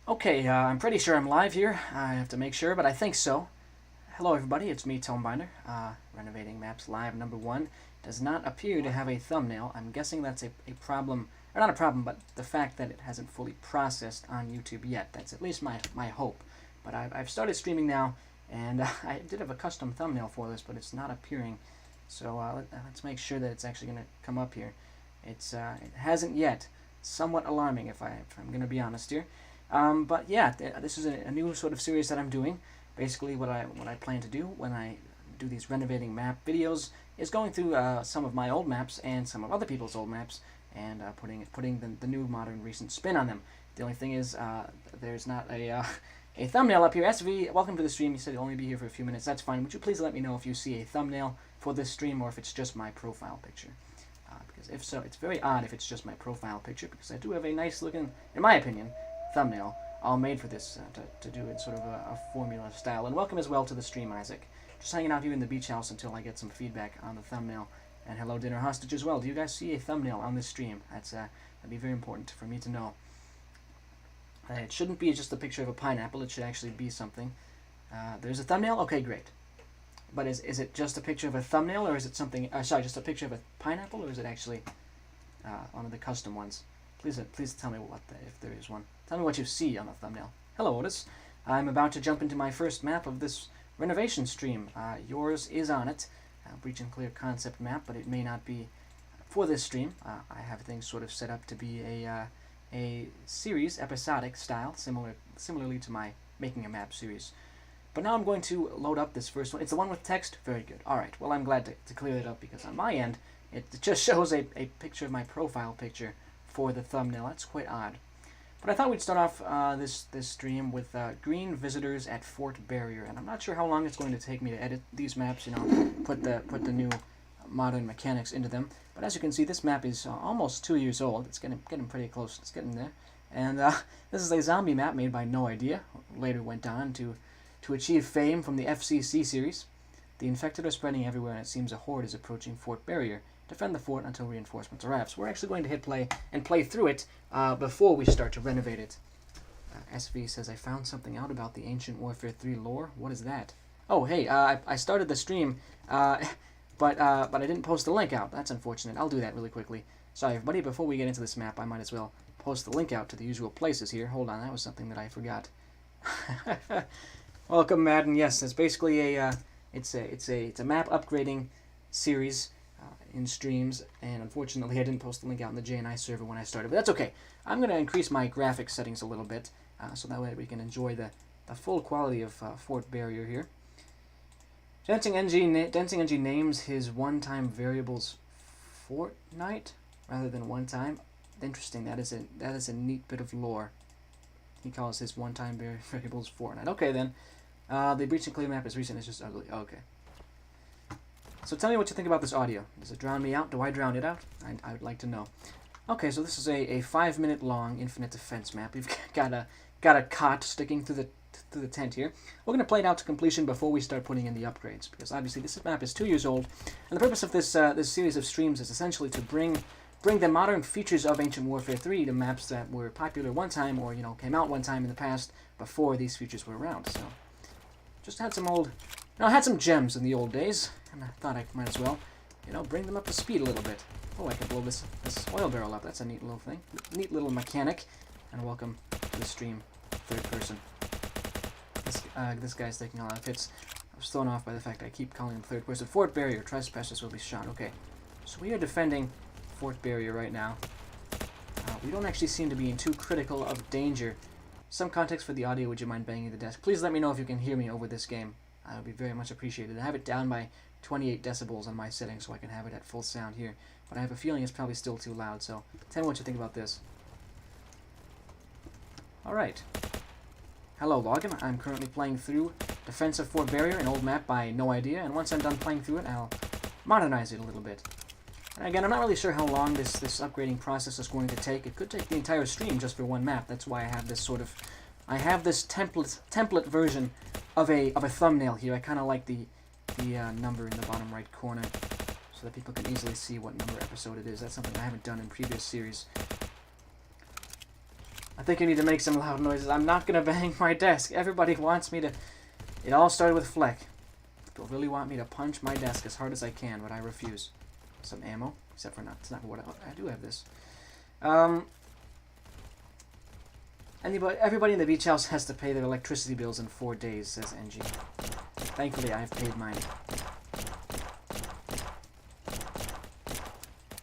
Okay, I'm pretty sure I'm live here. I have to make sure, but I think so. Hello everybody, it's me, Tonebinder. Renovating Maps Live number 1 does not appear to have a thumbnail. I'm guessing that's a problem, or not a problem, but the fact that it hasn't fully processed on YouTube yet. That's at least my hope. But I've started streaming now, and I did have a custom thumbnail for this, but it's not appearing. So let's make sure that it's actually going to come up here. It hasn't yet. Somewhat alarming if I'm going to be honest here. But yeah, this is a new sort of series that I'm doing. Basically, what I plan to do when I do these renovating map videos is going through some of my old maps and some of other people's old maps and putting the new modern recent spin on them. The only thing is there's not a thumbnail up here. SV, welcome to the stream. You said you'll only be here for a few minutes. That's fine. Would you please let me know if you see a thumbnail for this stream or if it's just my profile picture? Because if so, it's very odd if it's just my profile picture, because I do have a nice looking, in my opinion, thumbnail all made for this to do in sort of a formula style. And welcome as well to the stream, Isaac. Just hanging out here in the beach house until I get some feedback on the thumbnail. And hello, Dinner Hostage, as well. Do you guys see a thumbnail on this stream? That'd be very important for me to know. It shouldn't be just a picture of a pineapple. It should actually be something. There's a thumbnail? Okay, great. But is it just a picture of a thumbnail, or is it something... sorry, just a picture of a pineapple, or is it actually one of the custom ones? Please tell me if there is one. Tell me what you see on the thumbnail. Hello, Otis. I'm about to jump into my first map of this renovation stream. Yours is on it. Breach and Clear concept map, but it may not be for this stream. I have things sort of set up to be a series, episodic style, similarly to my Making a Map series. But now I'm going to load up this first one. It's the one with text? Very good. Alright, well I'm glad to clear it up, because on my end, it just shows a picture of my profile picture for the thumbnail. That's quite odd. But I thought we'd start off this stream with green visitors at Fort Barrier, and I'm not sure how long it's going to take me to edit these maps, you know, put the new modern mechanics into them. But as you can see, this map is almost 2 years old. It's getting pretty close. It's getting there. And this is a zombie map made by No Idea. Later went on to achieve fame from the FCC series. The infected are spreading everywhere, and it seems a horde is approaching Fort Barrier. Defend the fort until reinforcements arrive. So we're actually going to hit play and play through it before we start to renovate it. SV says, I found something out about the Ancient Warfare 3 lore. What is that? Oh, hey, I started the stream, but I didn't post the link out. That's unfortunate. I'll do that really quickly. Sorry, everybody, before we get into this map, I might as well post the link out to the usual places here. Hold on, that was something that I forgot. Welcome, Madden. Yes, it's basically it's a map upgrading series in streams, and unfortunately I didn't post the link out in the JNI server when I started, but that's okay. I'm going to increase my graphics settings a little bit, so that way we can enjoy the full quality of Fort Barrier here. Dancing NG names his one-time variables Fortnite rather than one time. Interesting. That is a neat bit of lore. He calls his one-time variables Fortnite. Okay then. The Breach and Clear map is recent. It's just ugly. Okay. So tell me what you think about this audio. Does it drown me out? Do I drown it out? I would like to know. Okay, so this is a 5-minute long infinite defense map. We've got a cot sticking through the tent here. We're going to play it out to completion before we start putting in the upgrades, because obviously this map is 2 years old, and the purpose of this series of streams is essentially to bring the modern features of Ancient Warfare 3 to maps that were popular one time, or came out one time in the past before these features were around. So just had some gems in the old days, and I thought I might as well, bring them up to speed a little bit. Oh, I can blow this oil barrel up. That's a neat little thing. Neat little mechanic. And welcome to the stream, third person. This guy's taking a lot of hits. I was thrown off by the fact I keep calling him third person. Fort Barrier. Trespassers will be shot. Okay. So we are defending Fort Barrier right now. We don't actually seem to be in too critical of danger. Some context for the audio. Would you mind banging the desk? Please let me know if you can hear me over this game. That would be very much appreciated. I have it down by 28 decibels on my settings so I can have it at full sound here. But I have a feeling it's probably still too loud, so tell me what you think about this. Alright. Hello, Logan. I'm currently playing through Defense of Fort Barrier, an old map by No Idea, and once I'm done playing through it, I'll modernize it a little bit. And again, I'm not really sure how long this upgrading process is going to take. It could take the entire stream just for one map. That's why I have this template version of a thumbnail here. I kind of like the number in the bottom right corner, so that people can easily see what number episode it is. That's something I haven't done in previous series. I think you need to make some loud noises. I'm not gonna bang my desk. Everybody wants me to... It all started with Fleck. People really want me to punch my desk as hard as I can, but I refuse. Some ammo, except for not. It's not what I do have this. Everybody in the beach house has to pay their electricity bills in 4 days, says NG. Thankfully, I've paid mine.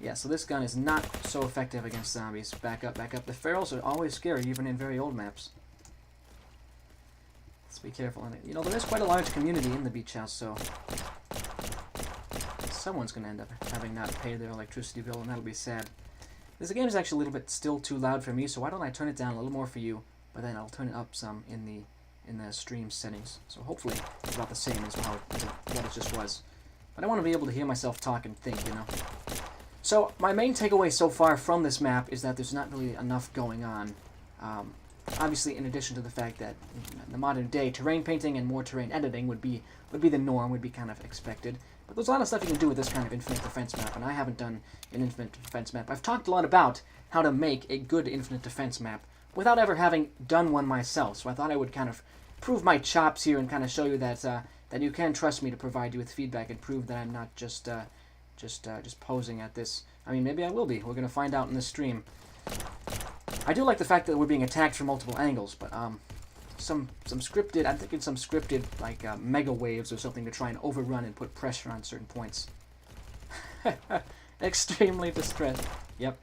Yeah, so this gun is not so effective against zombies. Back up, back up. The ferals are always scary, even in very old maps. Let's be careful. You know, there is quite a large community in the beach house, so someone's going to end up having not paid their electricity bill, and that'll be sad. This game is actually a little bit still too loud for me, so why don't I turn it down a little more for you, but then I'll turn it up some in the stream settings. So hopefully it's about the same as what it just was. But I want to be able to hear myself talk and think, you know. So my main takeaway so far from this map is that there's not really enough going on. Obviously, in addition to the fact that in the modern day, terrain painting and more terrain editing would be the norm, would be kind of expected. But there's a lot of stuff you can do with this kind of infinite defense map, and I haven't done an infinite defense map. I've talked a lot about how to make a good infinite defense map without ever having done one myself, so I thought I would kind of prove my chops here and kind of show you that that you can trust me to provide you with feedback and prove that I'm not just posing at this. I mean, maybe I will be. We're going to find out in this stream. I do like the fact that we're being attacked from multiple angles, but some scripted, I'm thinking some scripted, like, mega waves or something to try and overrun and put pressure on certain points. Extremely distressed. Yep.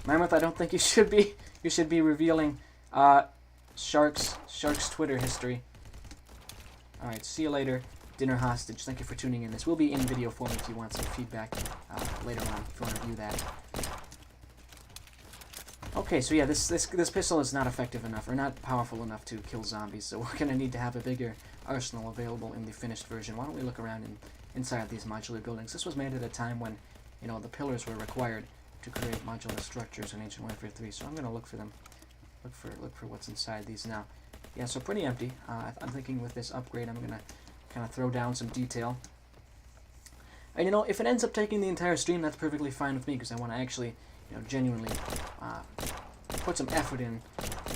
Mammoth, I don't think you should be revealing, Shark's Twitter history. Alright, see you later, Dinner Hostage. Thank you for tuning in. This will be in video form if you want some feedback, later on, if you want to view that. Okay, so yeah, this pistol is not effective enough, or not powerful enough to kill zombies, so we're going to need to have a bigger arsenal available in the finished version. Why don't we look around inside these modular buildings? This was made at a time when, you know, the pillars were required to create modular structures in Ancient Warfare 3, so I'm going to look for them. Look for what's inside these now. Yeah, so pretty empty. I'm thinking with this upgrade I'm going to kind of throw down some detail. And, you know, if it ends up taking the entire stream, that's perfectly fine with me, because I want to actually, you know, genuinely put some effort in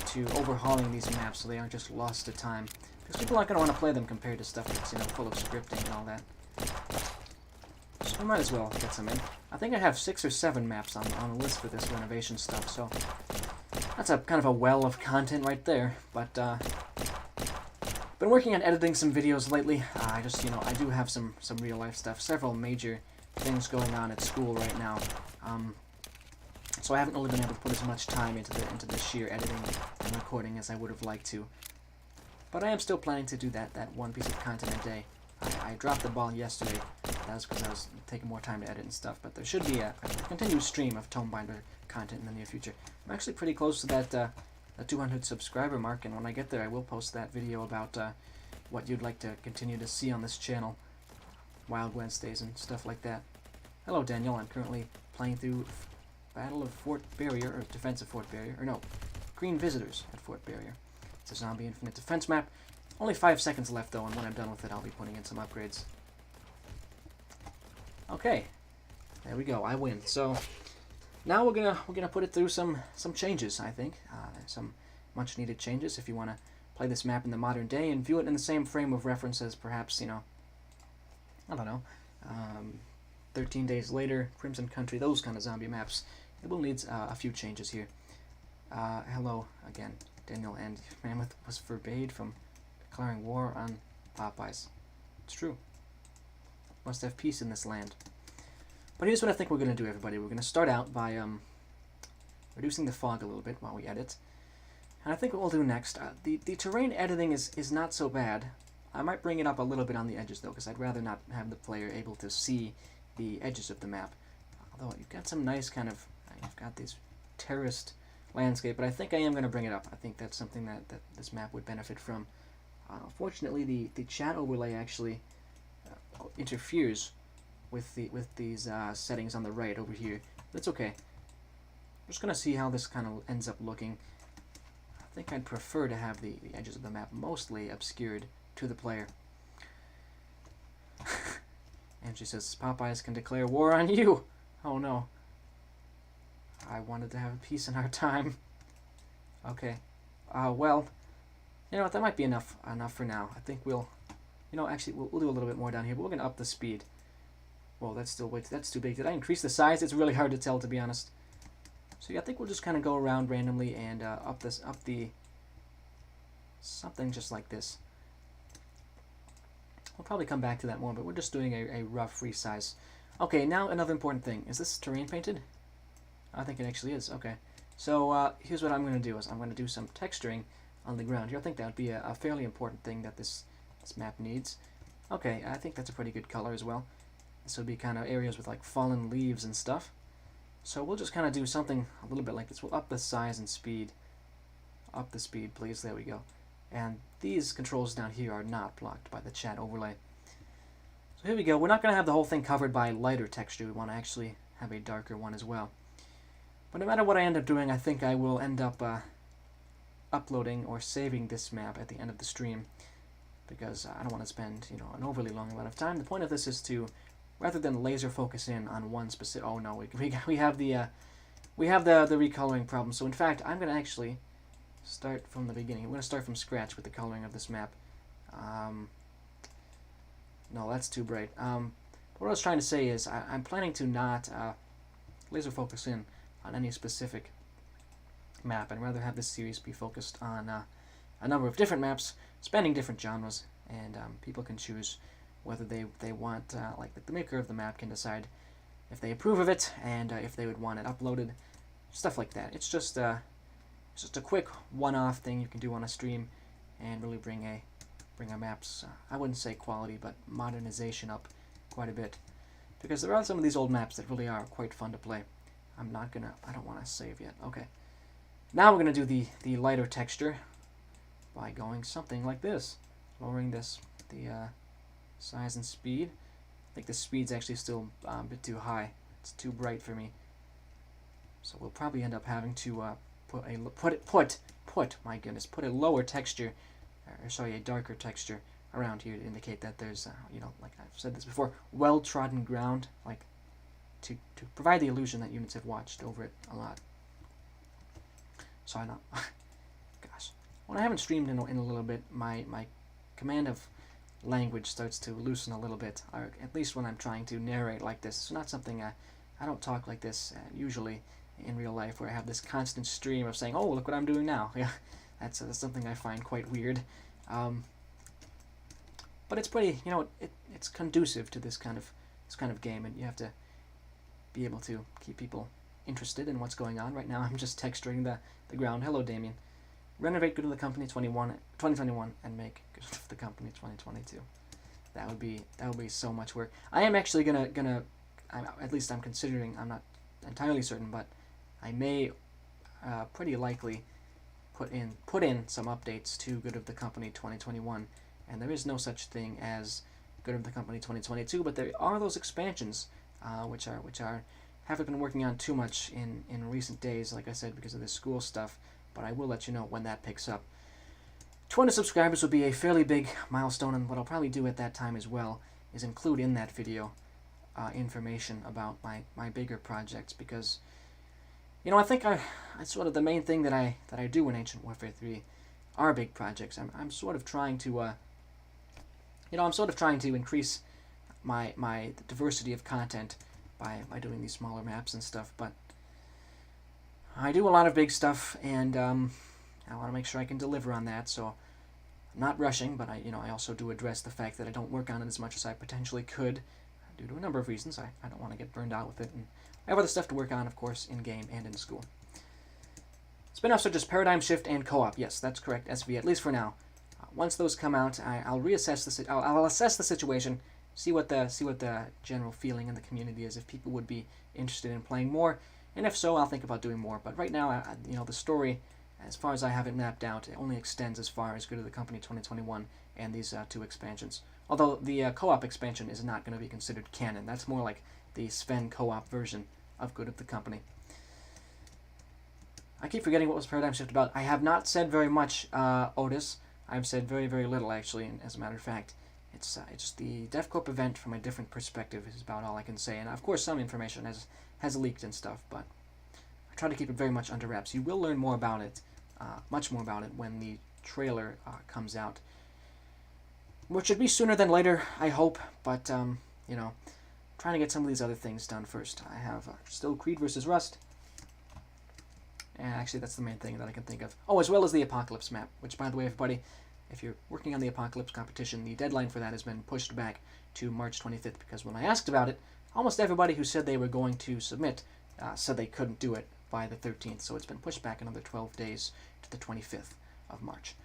to overhauling these maps so they aren't just lost to time. Because people aren't going to want to play them compared to stuff that's, you know, full of scripting and all that. So I might as well get some in. I think I have 6 or 7 maps on the list for this renovation stuff, so that's a kind of a well of content right there. But been working on editing some videos lately. I just, you know, I do have some real life stuff, several major things going on at school right now. So I haven't really been able to put as much time into the sheer editing and recording as I would have liked to. But I am still planning to do that one piece of content a day. I dropped the ball yesterday. That was because I was taking more time to edit and stuff. But there should be a continued stream of Tonebinder content in the near future. I'm actually pretty close to that 200 subscriber mark, and when I get there I will post that video about what you'd like to continue to see on this channel. Wild Wednesdays and stuff like that. Hello Daniel, I'm currently playing through Battle of Fort Barrier, or Defense of Fort Barrier, or no, Green Visitors at Fort Barrier. It's a zombie infinite defense map. Only 5 seconds left though, and when I'm done with it I'll be putting in some upgrades. Okay, there we go, I win. So now we're gonna put it through some changes, I think. Some much needed changes if you want to play this map in the modern day and view it in the same frame of reference as perhaps, you know, I don't know, 13 Days Later, Crimson Country, those kind of zombie maps. It will need a few changes here. Hello again, Daniel, and Mammoth was forbade from declaring war on Popeyes. It's true. Must have peace in this land. But here's what I think we're going to do, everybody. We're going to start out by reducing the fog a little bit while we edit. And I think what we'll do next, the terrain editing is not so bad. I might bring it up a little bit on the edges, though, because I'd rather not have the player able to see the edges of the map. Although you've got some nice kind of, you've got these terraced landscape, but I think I am going to bring it up. I think that's something that this map would benefit from. Fortunately, the chat overlay actually interferes with these settings on the right over here. But it's okay. I'm just going to see how this kind of ends up looking. I think I'd prefer to have the edges of the map mostly obscured to the player. And she says, Popeyes can declare war on you. Oh no. I wanted to have peace in our time. Okay. Well, you know what? That might be enough for now. I think we'll, actually, we'll do a little bit more down here, but we're gonna up the speed. Whoa, that's still way. That's too big. Did I increase the size? It's really hard to tell, to be honest. So yeah, I think we'll just kind of go around randomly and up the something just like this. We'll probably come back to that more, but we're just doing a rough resize. Okay, now another important thing. Is this terrain painted? I think it actually is. Okay. So here's what I'm going to do. Is I'm going to do some texturing on the ground here. I think that would be a fairly important thing that this map needs. Okay, I think that's a pretty good color as well. This would be kind of areas with like fallen leaves and stuff. So we'll just kind of do something a little bit like this. We'll up the size and speed. Up the speed, please. There we go. And these controls down here are not blocked by the chat overlay. So here we go. We're not going to have the whole thing covered by lighter texture. We want to actually have a darker one as well. But no matter what I end up doing, I think I will end up uploading or saving this map at the end of the stream, because I don't want to spend an overly long amount of time. The point of this is to, rather than laser focus in on one specific. Oh no, we have the recoloring problem. So in fact, I'm going to actually start from the beginning. I'm going to start from scratch with the coloring of this map. No, that's too bright. What I was trying to say is I'm planning to not laser focus in on any specific map, and rather have this series be focused on a number of different maps spanning different genres, and people can choose whether they want, like the maker of the map can decide if they approve of it, and if they would want it uploaded, stuff like that. It's just a quick one-off thing you can do on a stream, and really bring our maps, I wouldn't say quality, but modernization up quite a bit, because there are some of these old maps that really are quite fun to play. I don't want to save yet. Okay. Now we're going to do the lighter texture by going something like this. Lowering the size and speed. I think the speed's actually still a bit too high. It's too bright for me. So we'll probably end up having to put a lower texture, or sorry, a darker texture around here to indicate that there's, like I've said this before, well-trodden ground, like to provide the illusion that units have watched over it a lot. So I know, gosh, when I haven't streamed in a little bit, my command of language starts to loosen a little bit, or at least when I'm trying to narrate like this. It's not something I don't talk like this usually in real life, where I have this constant stream of saying, "Oh, look what I'm doing now." Yeah, that's something I find quite weird. But it's pretty, it's conducive to this kind of game, and you have to be able to keep people interested in what's going on. Right now, I'm just texturing the ground. Hello, Damien. Renovate good of the company 2021 and make good of the company 2022. That would be so much work. I am actually gonna at least I'm considering. I'm not entirely certain, but I may pretty likely put in some updates to Good of the Company 2021, and there is no such thing as Good of the Company 2022, but there are those expansions which haven't been working on too much in recent days, like I said, because of the school stuff, but I will let you know when that picks up. 200 subscribers will be a fairly big milestone, and what I'll probably do at that time as well is include in that video information about my bigger projects, because I think it's sort of the main thing that I do in Ancient Warfare 3 are big projects. I'm sort of trying to increase my diversity of content by doing these smaller maps and stuff, but I do a lot of big stuff, and I want to make sure I can deliver on that, so I'm not rushing, but I also do address the fact that I don't work on it as much as I potentially could, due to a number of reasons. I don't want to get burned out with it, and I have other stuff to work on, of course, in-game and in school. Spin-offs such as Paradigm Shift and Co-op. Yes, that's correct, SV, at least for now. Once those come out, I'll reassess I'll assess the situation, see what the general feeling in the community is, if people would be interested in playing more, and if so, I'll think about doing more. But right now, the story, as far as I have it mapped out, it only extends as far as Good of the Company 2021 and these two expansions. Although the co-op expansion is not going to be considered canon. That's more like the Sven co-op version of Good of the Company. I keep forgetting what was Paradigm Shift about. I have not said very much, Otis. I've said very, very little, actually, and as a matter of fact. It's just the DevCorp event from a different perspective is about all I can say. And, of course, some information has leaked and stuff, but I try to keep it very much under wraps. You will learn more about it much more about it when the trailer comes out, which should be sooner than later, I hope. But you know, trying to get some of these other things done first. I have still Creed versus Rust. And actually, that's the main thing that I can think of. Oh, as well as the Apocalypse map, which, by the way, everybody, if you're working on the Apocalypse competition, the deadline for that has been pushed back to March 25th, because when I asked about it, almost everybody who said they were going to submit said they couldn't do it by the 13th, so it's been pushed back another 12 days to the 25th of March.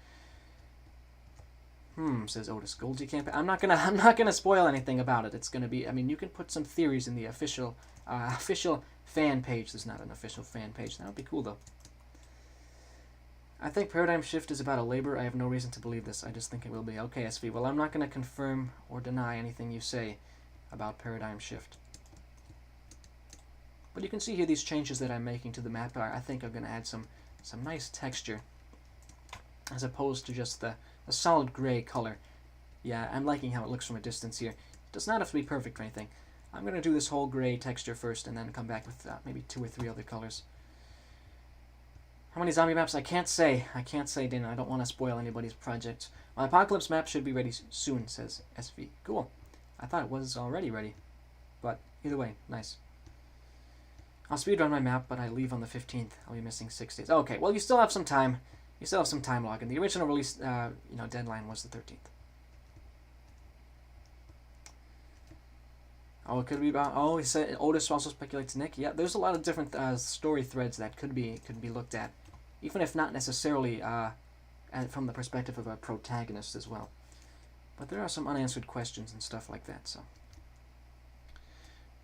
Says Otis. Goldie campaign. I'm not gonna spoil anything about it. It's gonna be. I mean, you can put some theories in the official fan page. There's not an official fan page. That would be cool though. I think Paradigm Shift is about a labor. I have no reason to believe this. I just think it will be. Okay, SV. Well, I'm not gonna confirm or deny anything you say about Paradigm Shift. But you can see here these changes that I'm making to the map. I think are gonna add some nice texture, as opposed to just the solid gray color. Yeah, I'm liking how it looks from a distance here. It does not have to be perfect or anything. I'm going to do this whole gray texture first and then come back with maybe 2 or 3 other colors. How many zombie maps? I can't say, Dana. I don't want to spoil anybody's project. My Apocalypse map should be ready soon, says SV. Cool. I thought it was already ready. But either way, nice. I'll speedrun my map, but I leave on the 15th. I'll be missing 6 days. Okay, well, you still have some time. You still have some time logging. The original release, deadline was the 13th. Oh, it could be about. Oh, he said Otis also speculates Nick. Yeah, there's a lot of different story threads that could be looked at, even if not necessarily from the perspective of a protagonist as well. But there are some unanswered questions and stuff like that. So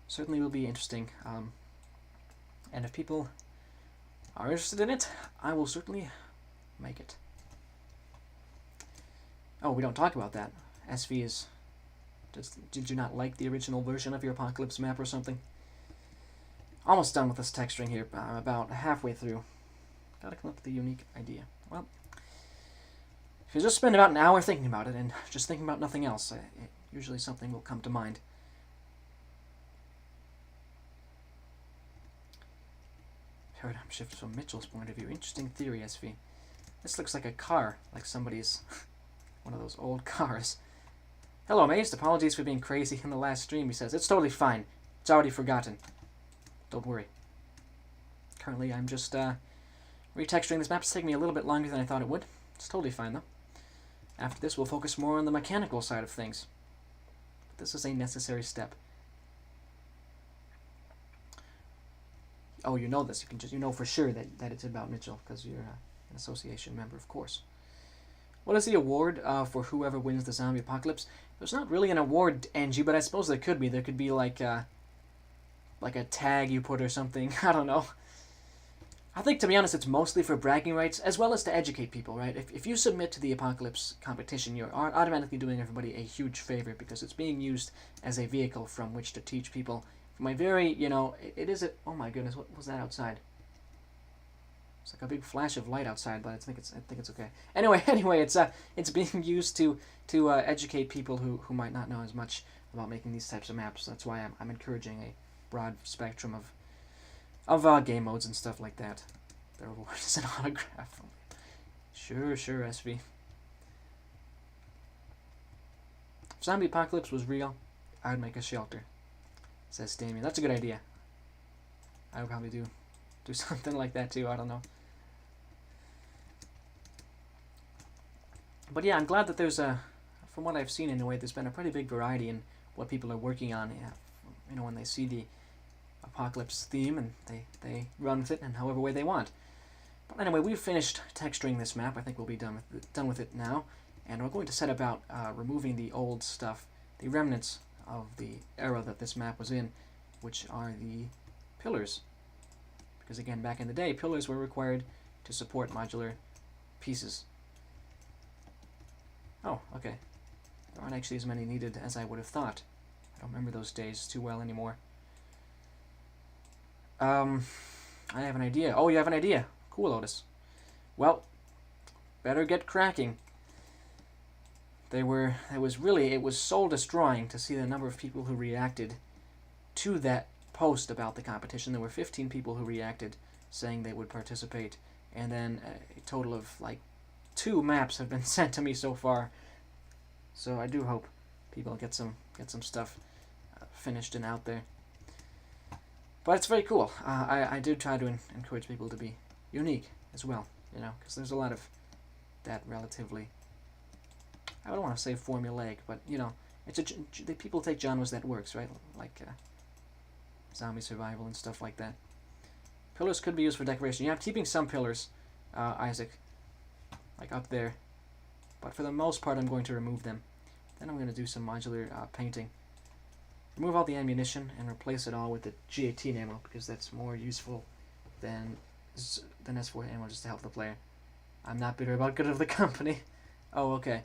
certainly will be interesting. And if people are interested in it, I will certainly make it. Oh, we don't talk about that. SV is... Did you not like the original version of your Apocalypse map or something? Almost done with this texturing here. About halfway through. Gotta come up with a unique idea. Well, if you just spend about an hour thinking about it and just thinking about nothing else, usually something will come to mind. Paradigm shift from Mitchell's point of view. Interesting theory, SV. This looks like a car, like somebody's one of those old cars. Hello, Mace. Apologies for being crazy in the last stream, he says. It's totally fine. It's already forgotten. Don't worry. Currently, I'm just retexturing this map. It's taking me a little bit longer than I thought it would. It's totally fine, though. After this, we'll focus more on the mechanical side of things. But this is a necessary step. Oh, you know this. You know for sure that it's about Mitchell, because you're an association member, of course. What is the award for whoever wins the zombie apocalypse? There's not really an award, Angie, but I suppose there could be. There could be like a tag you put or something. I don't know. I think, to be honest, it's mostly for bragging rights, as well as to educate people, right? If you submit to the apocalypse competition, you're automatically doing everybody a huge favor, because it's being used as a vehicle from which to teach people. From a very, it is a... Oh my goodness, what was that outside? It's like a big flash of light outside, but I think it's okay. Anyway, it's being used to educate people who might not know as much about making these types of maps. That's why I'm encouraging a broad spectrum of game modes and stuff like that. The reward is an autograph. Sure, SV. If zombie apocalypse was real, I would make a shelter, says Damien. That's a good idea. I would probably do something like that too. I don't know. But yeah, I'm glad that there's from what I've seen anyway, there's been a pretty big variety in what people are working on. Yeah, when they see the apocalypse theme and they run with it in however way they want. But anyway, we've finished texturing this map. I think we'll be done with it now, and we're going to set about removing the old stuff, the remnants of the era that this map was in, which are the pillars. Because again, back in the day, pillars were required to support modular pieces. Oh, okay. There aren't actually as many needed as I would have thought. I don't remember those days too well anymore. I have an idea. Oh, you have an idea. Cool, Otis. Well, better get cracking. It was soul destroying to see the number of people who reacted to that post about the competition. There were 15 people who reacted, saying they would participate and then a total of like 2 maps have been sent to me so far. So I do hope people get some stuff finished and out there. But it's very cool. I do try to encourage people to be unique as well, you know, because there's a lot of that relatively, I don't want to say formulaic, but you know, it's people take genres that works, right? Like zombie survival and stuff like that. Pillars could be used for decoration. Yeah, I'm keeping some pillars, Isaac, like up there, but for the most part I'm going to remove them. Then I'm going to do some modular painting. Remove all the ammunition and replace it all with the G18 ammo, because that's more useful than S4 ammo, just to help the player. I'm not bitter about Good of the Company. Oh, okay.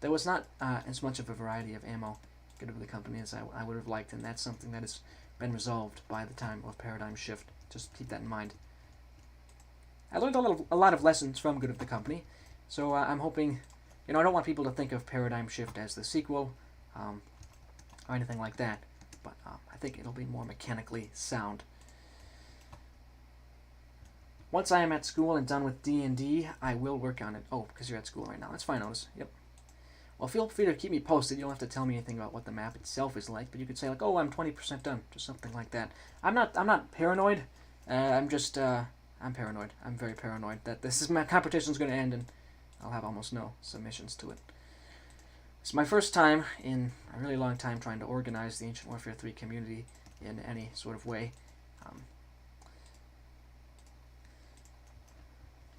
There was not as much of a variety of ammo Good of the Company as I would have liked, and that's something that has been resolved by the time of Paradigm Shift. Just keep that in mind. I learned a lot of lessons from Good of the Company, so I'm hoping, you know, I don't want people to think of Paradigm Shift as the sequel, or anything like that, but I think it'll be more mechanically sound. Once I am at school and done with D&D, I will work on it. Oh, because you're at school right now. That's fine, Otis. Yep. Well, feel free to keep me posted. You don't have to tell me anything about what the map itself is like, but you could say like, "Oh, I'm 20% done," or something like that. I'm not paranoid. I'm paranoid. I'm very paranoid that my competition's going to end and I'll have almost no submissions to it. It's my first time in a really long time trying to organize the Ancient Warfare 3 community in any sort of way.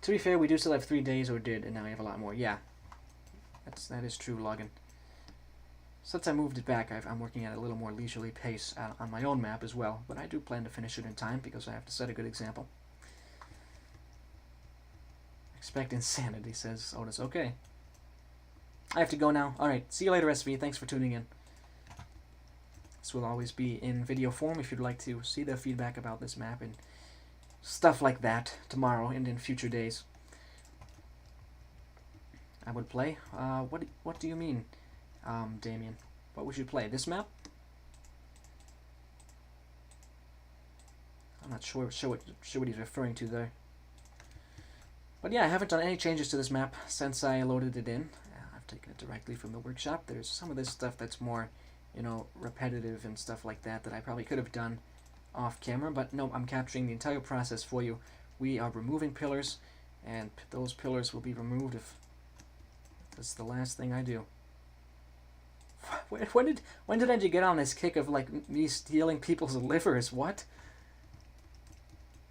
To be fair, we do still have 3 days, or did, and now we have a lot more. Yeah, that is true, Logan. Since I moved it back, I'm working at a little more leisurely pace on my own map as well, but I do plan to finish it in time because I have to set a good example. Expect insanity, says Otis. Okay. I have to go now. Alright, see you later, SV. Thanks for tuning in. This will always be in video form if you'd like to see the feedback about this map and stuff like that tomorrow and in future days. I would play? What do you mean, Damien? What would you play? This map? I'm not sure what he's referring to there. But yeah, I haven't done any changes to this map since I loaded it in. I've taken it directly from the workshop. There's some of this stuff that's more, you know, repetitive and stuff like that I probably could have done off camera, but no, I'm capturing the entire process for you. We are removing pillars, and those pillars will be removed if that's the last thing I do. When did I get on this kick of like me stealing people's livers? What?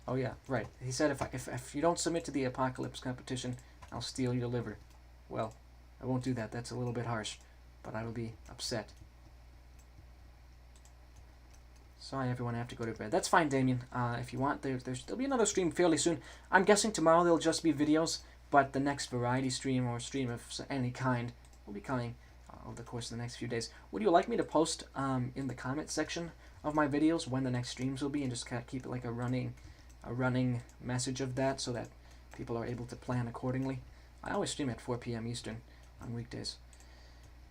Oh yeah, right. He said if you don't submit to the apocalypse competition, I'll steal your liver. Well, I won't do that. That's a little bit harsh, but I will be upset. Sorry, everyone, I have to go to bed. That's fine, Damien. If you want, there'll be another stream fairly soon. I'm guessing tomorrow there'll just be videos, but the next variety stream or stream of any kind will be coming over the course of the next few days. Would you like me to post in the comment section of my videos when the next streams will be, and just kind of keep it like a running message of that so that people are able to plan accordingly? I always stream at 4 p.m. Eastern on weekdays.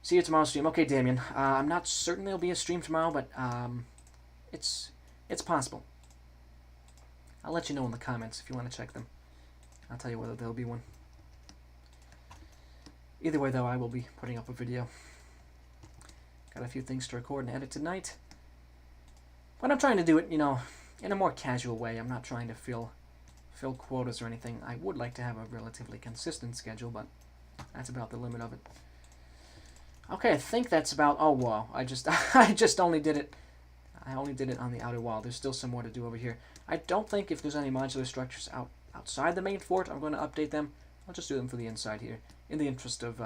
See you tomorrow's stream. Okay, Damien. I'm not certain there'll be a stream tomorrow, but it's possible. I'll let you know in the comments if you want to check them. I'll tell you whether there'll be one. Either way, though, I will be putting up a video. Got a few things to record and edit tonight. But I'm trying to do it, you know, in a more casual way. I'm not trying to fill quotas or anything. I would like to have a relatively consistent schedule, but that's about the limit of it. Okay, I think that's about... Oh, wow. I just only did it... I only did it on the outer wall. There's still some more to do over here. I don't think if there's any modular structures outside the main fort, I'm going to update them. I'll just do them for the inside here, in the interest of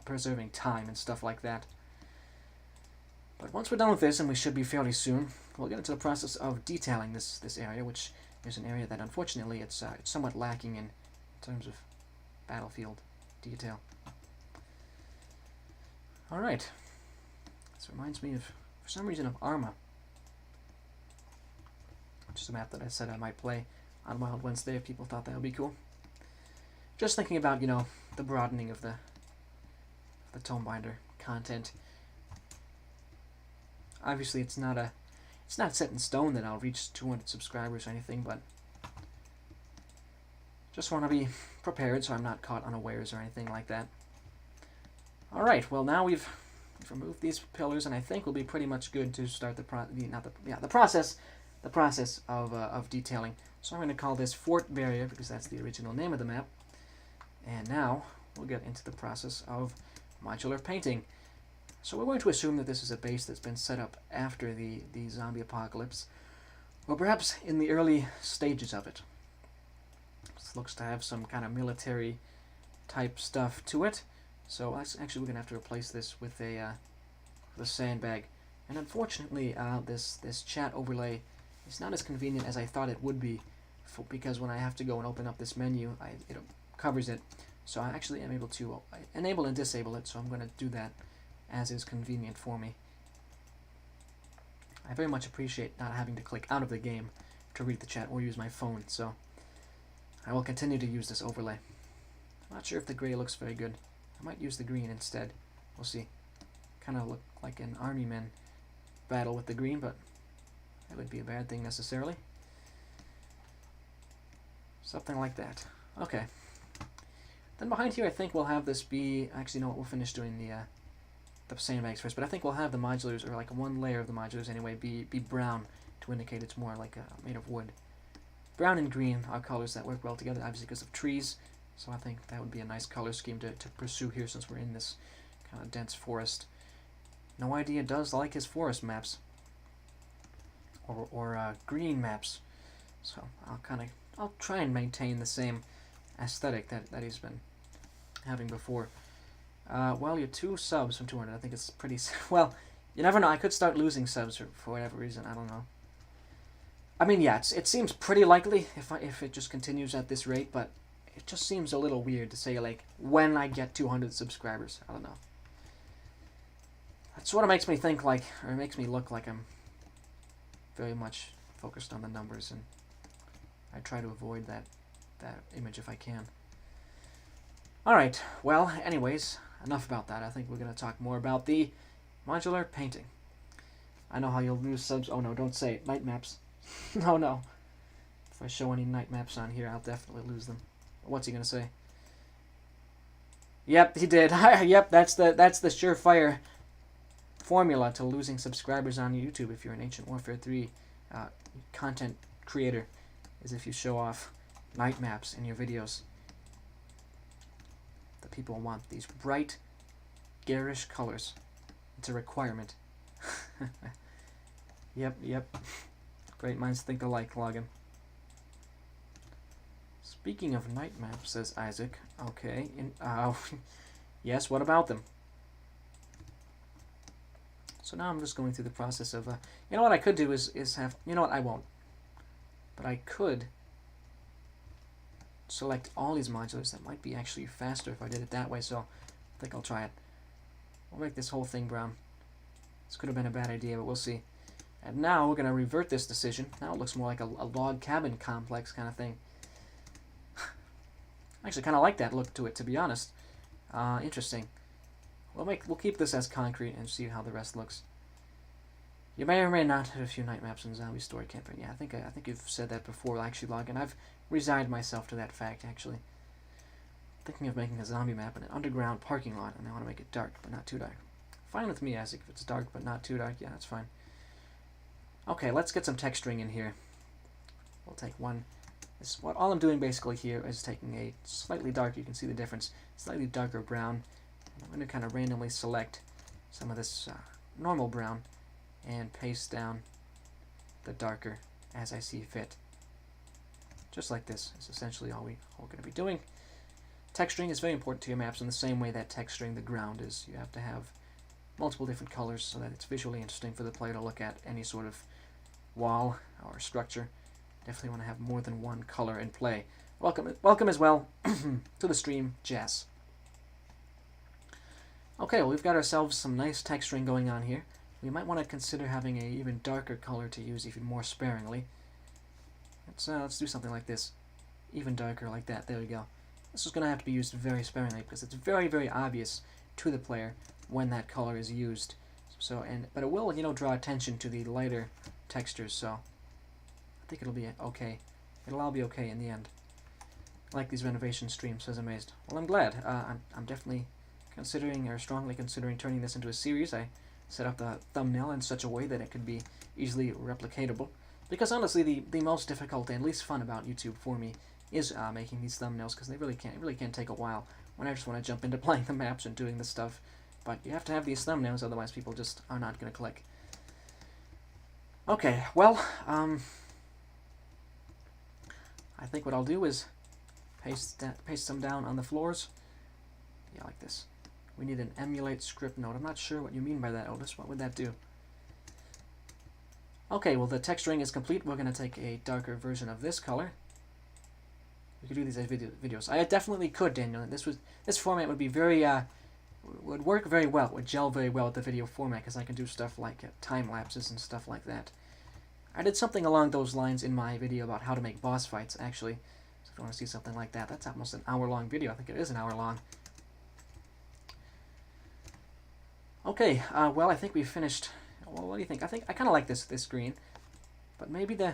preserving time and stuff like that. But once we're done with this, and we should be fairly soon, we'll get into the process of detailing this area, which is an area that unfortunately it's somewhat lacking in terms of battlefield detail. All right. This reminds me of, for some reason, of Arma. Which is a map that I said I might play on Wild Wednesday if people thought that would be cool. Just thinking about, you know, the broadening of the Tomebinder content. Obviously, it's not set in stone that I'll reach 200 subscribers or anything, but Just want to be prepared so I'm not caught unawares or anything like that. All right, well now we've removed these pillars, and I think we'll be pretty much good to start the process of detailing. So I'm going to call this Fort Barrier because that's the original name of the map. And now we'll get into the process of modular painting. So we're going to assume that this is a base that's been set up after the zombie apocalypse, or perhaps in the early stages of it. This looks to have some kind of military type stuff to it. So actually we're going to have to replace this with a sandbag. And unfortunately this chat overlay is not as convenient as I thought it would be, because when I have to go and open up this menu, it covers it. So I actually am able to enable and disable it, so I'm going to do that as is convenient for me. I very much appreciate not having to click out of the game to read the chat or use my phone, so I will continue to use this overlay. I'm not sure if the gray looks very good. I might use the green instead. We'll see. Kind of look like an army man battle with the green, but that would be a bad thing necessarily. Something like that. Okay. Then behind here I think we'll have this be... Actually, no, we'll finish doing the sandbags first, but I think we'll have the modulars, or like one layer of the modulars anyway, be brown to indicate it's more like made of wood. Brown and green are colors that work well together, obviously because of trees, so I think that would be a nice color scheme to pursue here since we're in this kind of dense forest. No Idea does like his forest maps, or green maps, so I'll try and maintain the same aesthetic that he's been having before. Well, you're 2 subs from 200. I think it's pretty... Well, you never know. I could start losing subs for whatever reason. I don't know. I mean, yeah, it seems pretty likely if it just continues at this rate, but it just seems a little weird to say, like, when I get 200 subscribers. I don't know. That sort of makes me think like, or it makes me look like I'm very much focused on the numbers, and I try to avoid that image if I can. Alright, well, anyways, enough about that. I think we're going to talk more about the modular painting. I know how you'll lose subs. Oh no, don't say it. Night maps. No. If I show any night maps on here, I'll definitely lose them. What's he going to say? Yep, he did. Yep, that's the surefire formula to losing subscribers on YouTube if you're an Ancient Warfare 3 content creator, is if you show off night maps in your videos. The people want these bright, garish colors. It's a requirement. Yep. Great minds think alike, Logan. Speaking of night maps, says Isaac. Okay. Yes, what about them? So now I'm just going through the process of... you know what I could do is have... You know what, I won't. But I could select all these modulars. That might be actually faster if I did it that way, so I think I'll try it. We'll make this whole thing brown. This could have been a bad idea, but we'll see. And now we're going to revert this decision. Now it looks more like a log cabin complex kind of thing. I actually kind of like that look to it, to be honest. Interesting. We'll keep this as concrete and see how the rest looks. You may or may not have a few night maps in Zombie Story Campaign. Yeah, I think you've said that before, actually, Logan. I've resigned myself to that fact, actually. Thinking of making a zombie map in an underground parking lot, and I want to make it dark, but not too dark. Fine with me, Isaac. If it's dark, but not too dark, yeah, that's fine. Okay, let's get some texturing in here. We'll take one. All I'm doing basically here is taking a slightly darker, you can see the difference, slightly darker brown. And I'm going to kind of randomly select some of this normal brown and paste down the darker as I see fit. Just like this is essentially all we're going to be doing. Texturing is very important to your maps in the same way that texturing the ground is. You have to have multiple different colors so that it's visually interesting for the player to look at any sort of wall or structure. Definitely want to have more than one color in play. Welcome as well to the stream, Jess. Okay, well, we've got ourselves some nice texturing going on here. We might want to consider having an even darker color to use even more sparingly. Let's do something like this. Even darker like that. There we go. This is going to have to be used very sparingly because it's very, very obvious to the player when that color is used. But it will, draw attention to the lighter textures, so I think it'll be okay. It'll all be okay in the end. I like these renovation streams, says Amazed. Well, I'm glad. I'm definitely considering, or strongly considering, turning this into a series. I set up the thumbnail in such a way that it could be easily replicatable. Because honestly, the most difficult and least fun about YouTube for me is making these thumbnails, because it really can take a while when I just want to jump into playing the maps and doing this stuff. But you have to have these thumbnails, otherwise people just are not going to click. Okay, well, I think what I'll do is paste them down on the floors. Yeah, like this. We need an emulate script node. I'm not sure what you mean by that, Otis. What would that do? Okay, well, the texturing is complete. We're going to take a darker version of this color. We could do these as videos. I definitely could, Daniel. This format would be very, would work very well. It would gel very well with the video format, because I can do stuff like time lapses and stuff like that. I did something along those lines in my video about how to make boss fights, actually. So if you want to see something like that, that's almost an hour-long video. I think it is an hour long. Okay, well, I think we've finished. Well, what do you think? I kind of like this green, but maybe the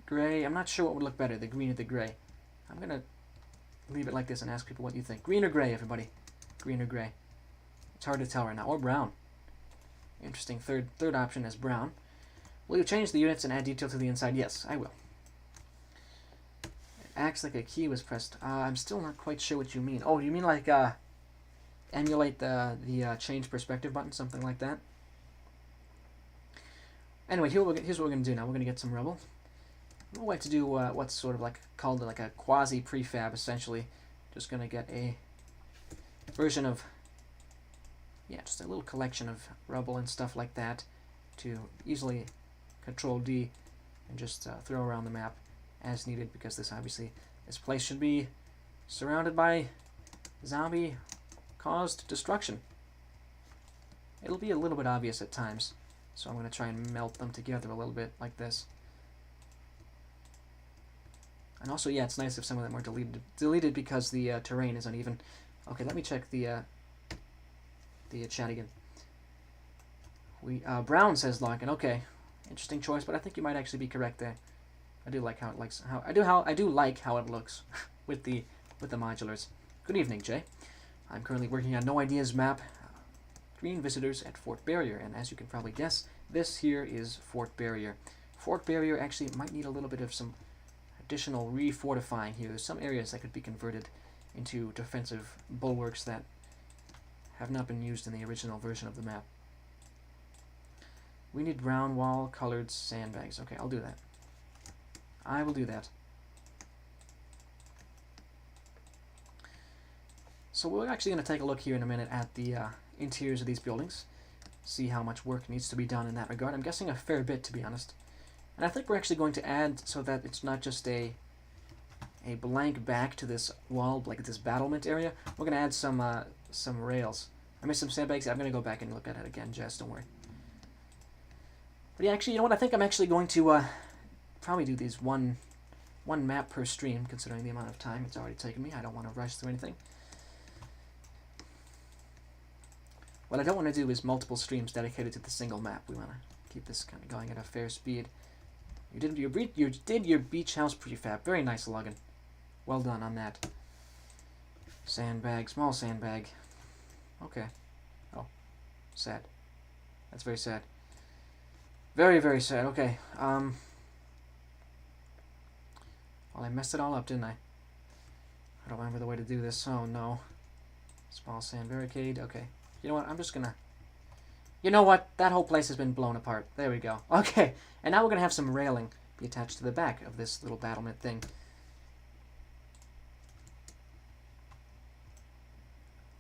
gray. I'm not sure what would look better, the green or the gray. I'm gonna leave it like this and ask people what you think. Green or gray, everybody? Green or gray? It's hard to tell right now. Or brown. Interesting. Third option is brown. Will you change the units and add detail to the inside? Yes, I will. It acts like a key was pressed. I'm still not quite sure what you mean. Oh, you mean like emulate the change perspective button, something like that? Anyway, here's what we're going to do now. We're going to get some rubble. We like to do what's sort of like called like a quasi prefab, essentially. Just going to get a version of, yeah, just a little collection of rubble and stuff like that to easily Control D and just throw around the map as needed, because this place should be surrounded by zombie caused destruction. It'll be a little bit obvious at times, so I'm going to try and melt them together a little bit like this. And also, yeah, it's nice if some of them are deleted because the terrain is uneven. Okay, let me check the chat again. Brown says Larkin. Okay, interesting choice, but I think you might actually be correct there. I do like how it looks. I do like how it looks with the modulars. Good evening, Jay. I'm currently working on No Ideas map. Green visitors at Fort Barrier, and as you can probably guess, this here is Fort Barrier. Fort Barrier actually might need a little bit of some additional refortifying here. There's some areas that could be converted into defensive bulwarks that have not been used in the original version of the map. We need brown wall colored sandbags. Okay, I'll do that. I will do that. So we're actually going to take a look here in a minute at the interiors of these buildings, see how much work needs to be done in that regard. I'm guessing a fair bit, to be honest. And I think we're actually going to add, so that it's not just a blank back to this wall, like this battlement area, we're going to add some rails. I missed some sandbags. I'm going to go back and look at it again, Jess, don't worry. But yeah, actually, you know what? I think I'm actually going to probably do these one map per stream, considering the amount of time it's already taken me. I don't want to rush through anything. What I don't want to do is multiple streams dedicated to the single map. We want to keep this kind of going at a fair speed. You did your beach house prefab. Very nice, Logan. Well done on that. Sandbag, small sandbag. Okay. Oh, sad. That's very sad. Very, very sad. Okay. Well, I messed it all up, didn't I? I don't remember the way to do this. Oh, no. Small sand barricade. Okay. You know what? I'm just gonna... You know what? That whole place has been blown apart. There we go. Okay. And now we're gonna have some railing be attached to the back of this little battlement thing.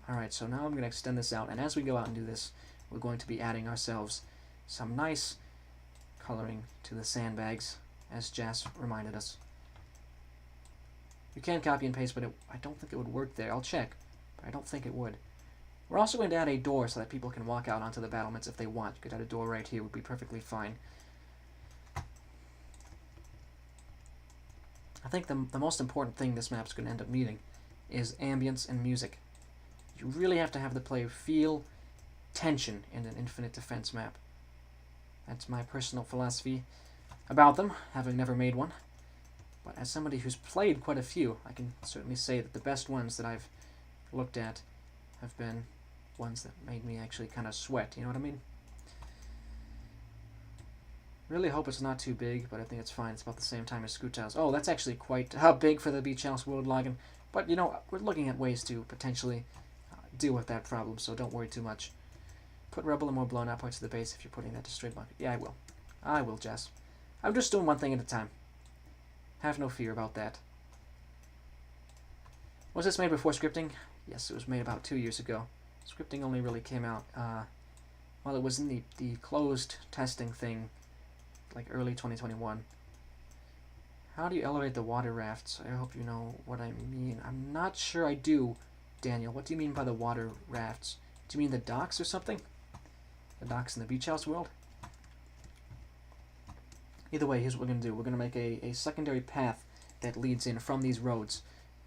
Alright, so now I'm gonna extend this out. And as we go out and do this, we're going to be adding ourselves some nice coloring to the sandbags, as Jas reminded us. You can copy and paste, but I don't think it would work there. I'll check, but I don't think it would. We're also going to add a door so that people can walk out onto the battlements if they want. You could add a door right here, would be perfectly fine. I think the most important thing this map's going to end up needing is ambience and music. You really have to have the player feel tension in an infinite defense map. That's my personal philosophy about them, having never made one. But as somebody who's played quite a few, I can certainly say that the best ones that I've looked at have been ones that made me actually kind of sweat, you know what I mean? Really hope it's not too big, but I think it's fine. It's about the same time as Scoot House. Oh, that's actually quite big for the Beach House World login. But, you know, we're looking at ways to potentially deal with that problem, so don't worry too much. Put rubble and more blown out parts of the base if you're putting that to straight bucket. Yeah, I will. I will, Jess. I'm just doing one thing at a time. Have no fear about that. Was this made before scripting? Yes, it was made about 2 years ago. Scripting only really came out, well, it was in the closed testing thing, like early 2021. How do you elevate the water rafts? I hope you know what I mean. I'm not sure I do, Daniel. What do you mean by the water rafts? Do you mean the docks or something? The docks in the Beach House world? Either way, here's what we're going to do. We're going to make a secondary path that leads in from these roads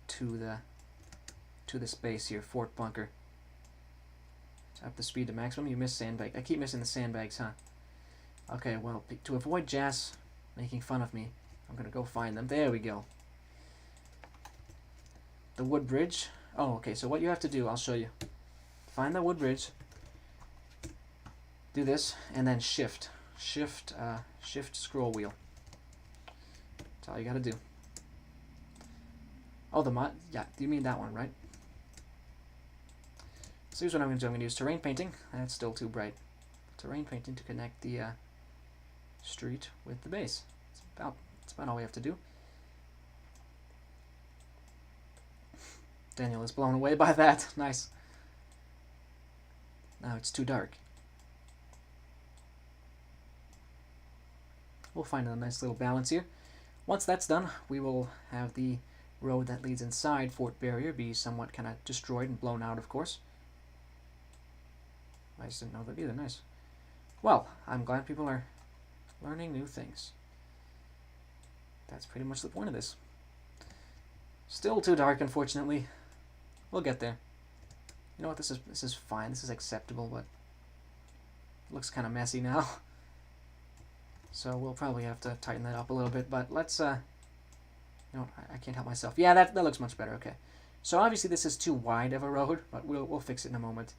to this base here, Fort Bunker. Up the speed to maximum. You missed sandbag. I keep missing the sandbags, huh? Okay, well, to avoid Jas making fun of me, I'm going to go find them. There we go. The wood bridge. Oh, okay, so what you have to do, I'll show you. Find the wood bridge. Do this, and then shift. Shift scroll wheel. That's all you got to do. Oh, yeah, you mean that one, right? So here's what I'm going to do. I'm going to use terrain painting. That's still too bright. Terrain painting to connect the street with the base. That's about all we have to do. Daniel is blown away by that. Nice. Now it's too dark. We'll find a nice little balance here. Once that's done, we will have the road that leads inside Fort Barrier be somewhat kind of destroyed and blown out, of course. I just didn't know that either. Nice. Well, I'm glad people are learning new things. That's pretty much the point of this. Still too dark, unfortunately. We'll get there. You know what? This is fine. This is acceptable, but it looks kind of messy now. So we'll probably have to tighten that up a little bit. But let's you know, I can't help myself. Yeah, that looks much better. Okay. So obviously this is too wide of a road, but we'll fix it in a moment.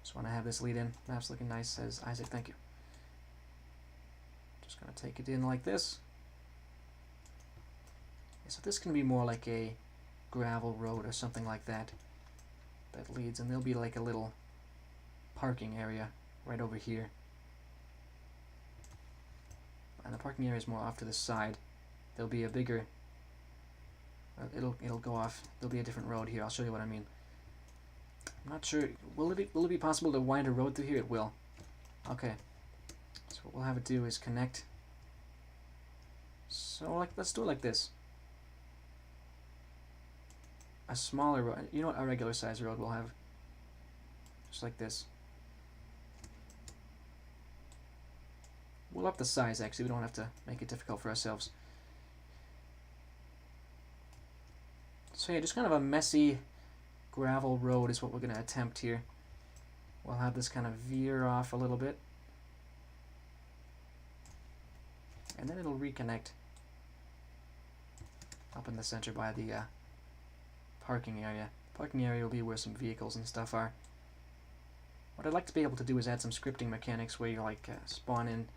Just want to have this lead in. Map's looking nice, says Isaac. Thank you. Just gonna take it in like this. Yeah, so this can be more like a gravel road or something like that. That leads, and there'll be like a little parking area right over here. And the parking area is more off to the side. There'll be a bigger. It'll go off. There'll be a different road here. I'll show you what I mean. I'm not sure. Will it be possible to wind a road through here? It will. Okay. So what we'll have it do is connect. So let's do it like this. A smaller road. You know what? A regular size road we'll have. Just like this. We'll up the size, actually. We don't have to make it difficult for ourselves. So yeah, just kind of a messy gravel road is what we're going to attempt here. We'll have this kind of veer off a little bit. And then it'll reconnect up in the center by the parking area. Parking area will be where some vehicles and stuff are. What I'd like to be able to do is add some scripting mechanics where you like spawn in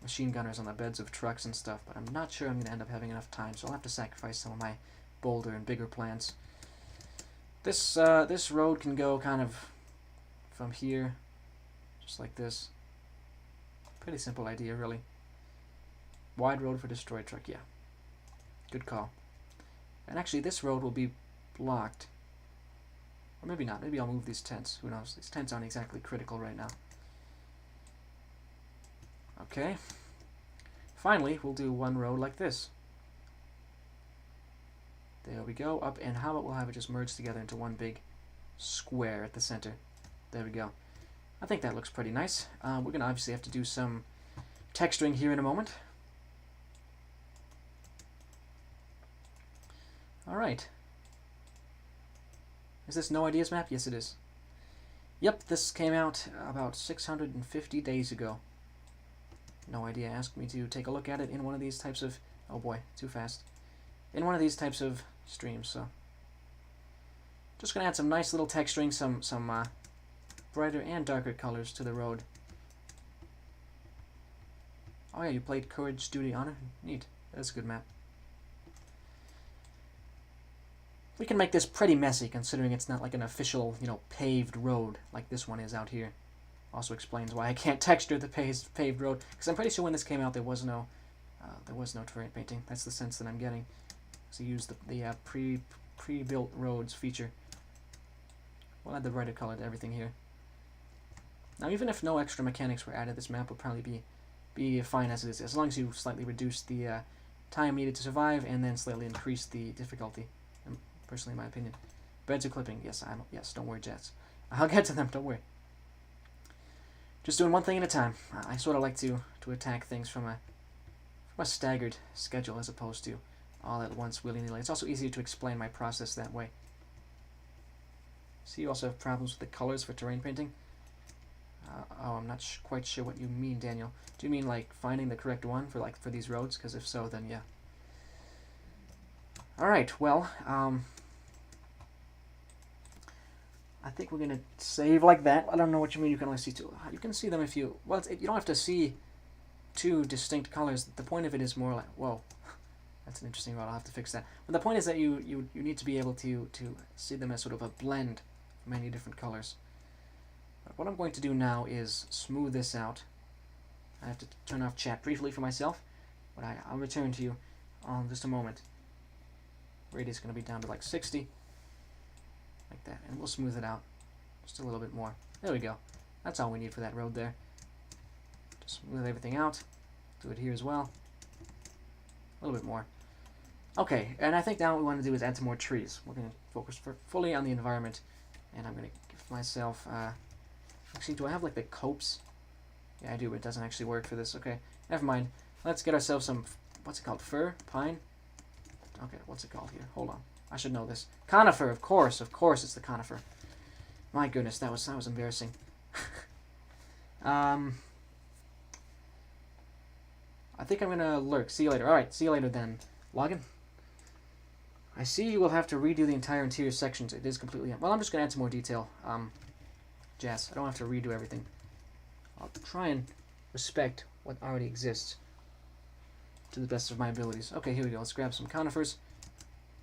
machine gunners on the beds of trucks and stuff, but I'm not sure I'm going to end up having enough time, so I'll have to sacrifice some of my bolder and bigger plans. This road can go kind of from here, just like this. Pretty simple idea, really. Wide road for destroyed truck, yeah. Good call. And actually, this road will be blocked. Or maybe not. Maybe I'll move these tents. Who knows? These tents aren't exactly critical right now. Okay. Finally, we'll do one road like this. There we go. Up, and how about we'll have it just merge together into one big square at the center. There we go. I think that looks pretty nice. We're going to obviously have to do some texturing here in a moment. Alright. Is this No Ideas map? Yes, it is. Yep, this came out about 650 days ago. No Idea asked me to take a look at it in one of these types of... Oh boy, too fast. in one of these types of streams. So just gonna add some nice little texturing, some brighter and darker colors to the road. Oh yeah, you played Courage, Duty, Honor. Neat. That's a good map. We can make this pretty messy, considering it's not like an official, paved road like this one is out here. Also explains why I can't texture the paved road, because I'm pretty sure when this came out there was no terrain painting. That's the sense that I'm getting. So use the pre-built roads feature. We'll add the brighter color to everything here. Now, even if no extra mechanics were added, this map would probably be fine as it is, as long as you slightly reduce the time needed to survive and then slightly increase the difficulty. Personally, in my opinion. Beds are clipping. Yes, don't worry, Jets. I'll get to them. Don't worry. Just doing one thing at a time. I sort of like to attack things from a staggered schedule as opposed to all at once willy-nilly. It's also easier to explain my process that way. See, you also have problems with the colors for terrain painting. Oh, I'm not quite sure what you mean, Daniel. Do you mean like finding the correct one for these roads? Because if so, then yeah. All right. Well, I think we're gonna save like that. I don't know what you mean. You can only see two. You can see them if you. Well, you don't have to see two distinct colors. The point of it is more like, whoa, that's an interesting road. I'll have to fix that. But the point is that you need to be able to see them as sort of a blend of many different colors. But what I'm going to do now is smooth this out. I have to turn off chat briefly for myself, but I'll return to you in just a moment. Radius is going to be down to like 60. Like that, and we'll smooth it out just a little bit more. There we go. That's all we need for that road there. Just smooth everything out. Do it here as well. A little bit more. Okay, and I think now what we want to do is add some more trees. We're going to focus fully on the environment, and I'm going to give myself... actually, do I have like the copse? Yeah, I do, but it doesn't actually work for this. Okay, never mind. Let's get ourselves some... What's it called? Fir? Pine? Okay, what's it called here? Hold on. I should know this. Conifer, of course it's the conifer. My goodness, that was embarrassing. I think I'm gonna lurk. See you later. Alright, see you later then. Login? I see you will have to redo the entire interior sections. It is completely... Well, I'm just gonna add some more detail. Jazz, I don't have to redo everything. I'll try and respect what already exists to the best of my abilities. Okay, here we go. Let's grab some conifers.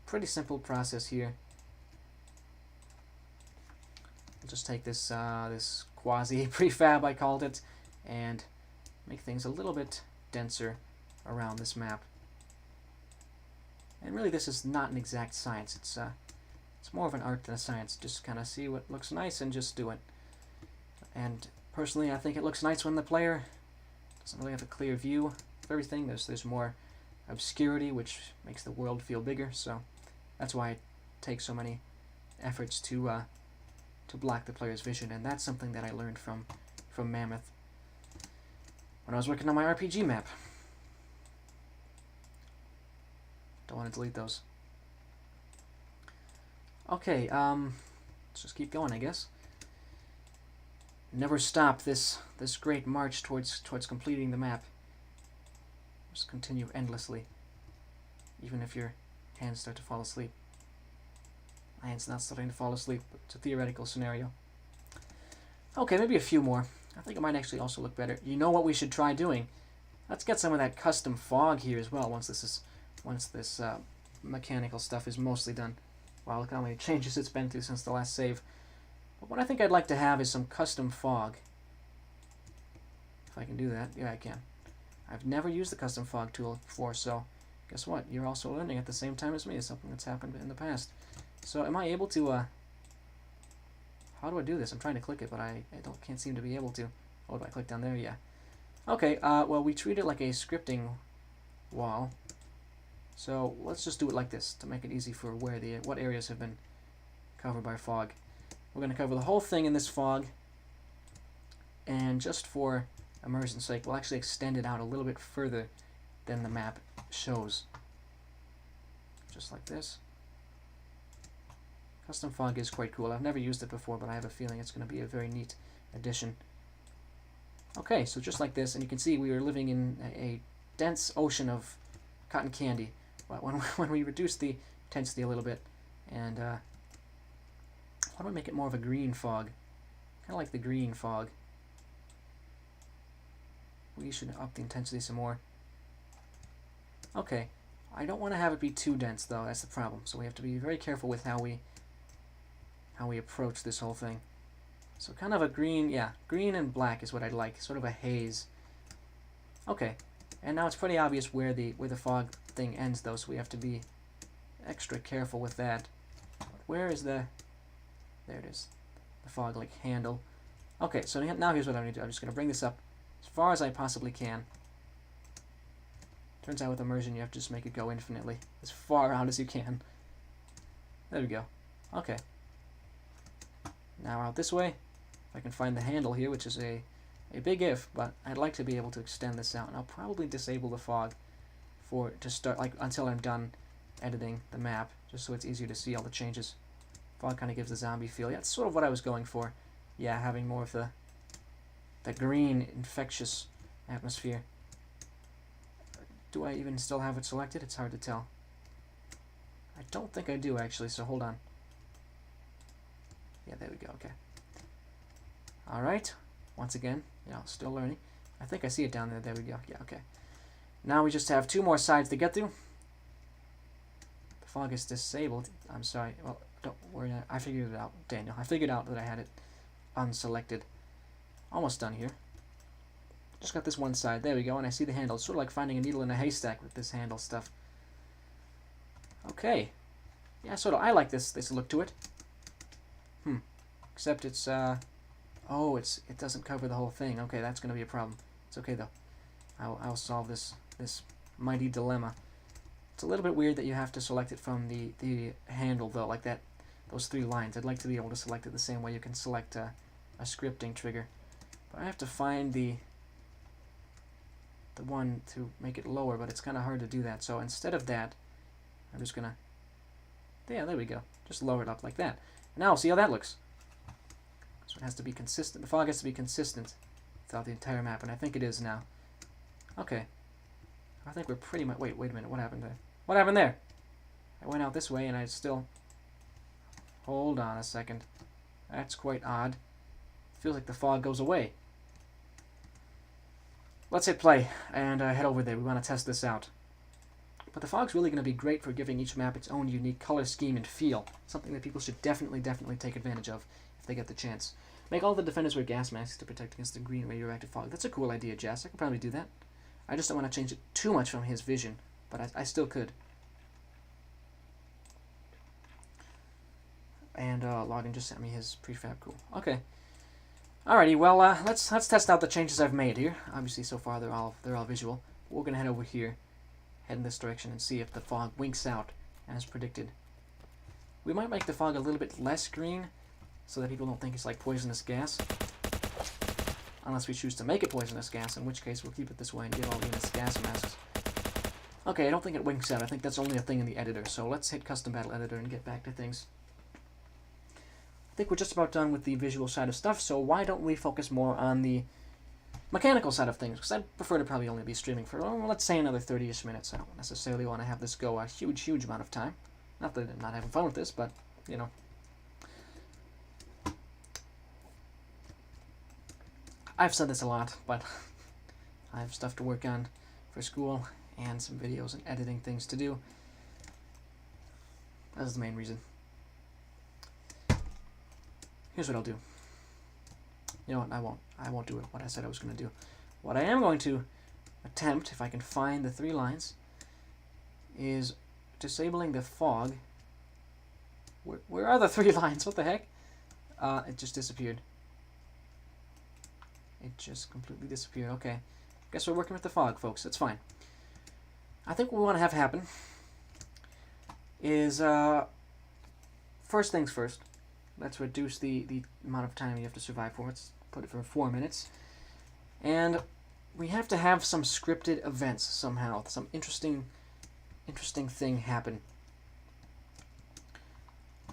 Pretty simple process here. I'll just take this this quasi prefab, I called it, and make things a little bit denser around this map. And really, this is not an exact science. It's more of an art than a science. Just kind of see what looks nice and just do it. And personally, I think it looks nice when the player doesn't really have a clear view of everything. There's more obscurity, which makes the world feel bigger. So that's why it takes so many efforts to block the player's vision, and that's something that I learned from Mammoth when I was working on my RPG map. Don't want to delete those. Okay, let's just keep going, I guess. Never stop this great march towards completing the map. Just continue endlessly, even if your hands start to fall asleep. My hand's not starting to fall asleep, but it's a theoretical scenario. Okay, maybe a few more. I think it might actually also look better. You know what we should try doing? Let's get some of that custom fog here as well once this mechanical stuff is mostly done. Wow, look how many changes it's been through since the last save. But what I think I'd like to have is some custom fog. If I can do that. Yeah, I can. I've never used the custom fog tool before, so guess what? You're also learning at the same time as me. It's something that's happened in the past. So am I able to, how do I do this? I'm trying to click it, but I can't seem to be able to. Oh, do I click down there? Yeah. Okay, well, we treat it like a scripting wall. So let's just do it like this to make it easy for what areas have been covered by fog. We're going to cover the whole thing in this fog, and just for immersion's sake, we'll actually extend it out a little bit further than the map shows. Just like this. Custom fog is quite cool. I've never used it before, but I have a feeling it's going to be a very neat addition. Okay, so just like this, and you can see we are living in a dense ocean of cotton candy. But when we reduce the intensity a little bit, and why don't we make it more of a green fog? Kind of like the green fog. We should up the intensity some more. Okay, I don't want to have it be too dense though. That's the problem. So we have to be very careful with how we approach this whole thing. So kind of a green, yeah, green and black is what I'd like. Sort of a haze. Okay, and now it's pretty obvious where the fog thing ends though. So we have to be extra careful with that. Where is the? There it is. The fog like handle. Okay, so now here's what I'm going to do. I'm just going to bring this up as far as I possibly can. Turns out with immersion you have to just make it go infinitely. As far out as you can. There we go. Okay. Now out this way. If I can find the handle here, which is a big if, but I'd like to be able to extend this out. And I'll probably disable the fog to start, like, until I'm done editing the map, just so it's easier to see all the changes. Fog kind of gives the zombie feel. Yeah, that's sort of what I was going for. Yeah, having more of the green, infectious atmosphere. Do I even still have it selected? It's hard to tell. I don't think I do, actually, so hold on. Yeah, there we go, okay. Alright, once again, still learning. I think I see it down there. There we go. Yeah, okay. Now we just have 2 more sides to get through. The fog is disabled. I'm sorry. Well, don't worry. I figured it out, Daniel. I figured out that I had it unselected. Almost done here. Just got this one side. There we go. And I see the handle. It's sort of like finding a needle in a haystack with this handle stuff. Okay. Yeah, sort of. I like this look to it. Except it's oh, it doesn't cover the whole thing. Okay, that's going to be a problem. It's okay though. I'll solve this mighty dilemma. It's a little bit weird that you have to select it from the handle though, like that. Those 3 lines. I'd like to be able to select it the same way you can select a scripting trigger. But I have to find the one to make it lower, but it's kind of hard to do that. So instead of that, I'm just gonna, yeah, there we go. Just lower it up like that. And now see how that looks. So it has to be consistent. The fog has to be consistent throughout the entire map, and I think it is now. Okay. I think we're pretty much. Wait a minute. What happened there? What happened there? I went out this way, and I still. Hold on a second. That's quite odd. It feels like the fog goes away. Let's hit play and head over there. We want to test this out. But the fog's really going to be great for giving each map its own unique color scheme and feel. Something that people should definitely take advantage of if they get the chance. Make all the defenders wear gas masks to protect against the green radioactive fog. That's a cool idea, Jess. I could probably do that. I just don't want to change it too much from his vision, but I still could. And Logan just sent me his prefab. Cool. Okay. Alrighty. Well, let's test out the changes I've made here. Obviously, so far they're all visual. We're gonna head over here, head in this direction, and see if the fog winks out as predicted. We might make the fog a little bit less green, so that people don't think it's like poisonous gas. Unless we choose to make it poisonous gas, in which case we'll keep it this way and give all units gas masks. Okay, I don't think it winks out. I think that's only a thing in the editor. So let's hit Custom Battle Editor and get back to things. I think we're just about done with the visual side of stuff, so why don't we focus more on the mechanical side of things? Because I'd prefer to probably only be streaming for, well, let's say another 30-ish minutes. I don't necessarily want to have this go a huge amount of time. Not that I'm not having fun with this, but, you know. I've said this a lot, but I have stuff to work on for school and some videos and editing things to do. That's the main reason. Here's what I'll do. You know what? I won't do it. What I said I was going to do. What I am going to attempt, if I can find the 3 lines, is disabling the fog. Where are the 3 lines? What the heck? It just disappeared. It just completely disappeared. Okay. Guess we're working with the fog, folks. That's fine. I think what we want to have happen is, first things first. Let's reduce the amount of time you have to survive for. Let's put it for 4 minutes. And we have to have some scripted events somehow. Some interesting thing happen.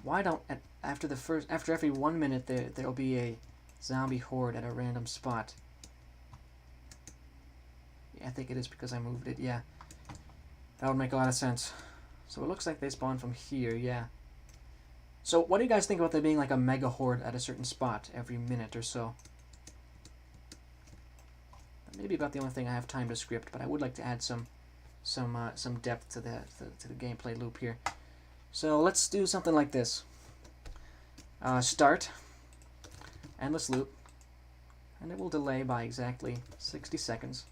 Why don't, after every 1 minute there'll be a zombie horde at a random spot. Yeah, I think it is because I moved it, yeah. That would make a lot of sense. So it looks like they spawn from here, yeah. So what do you guys think about there being like a mega horde at a certain spot every minute or so? That may be about the only thing I have time to script, but I would like to add some depth to the gameplay loop here. So let's do something like this. Start, endless loop, and it will delay by exactly 60 seconds.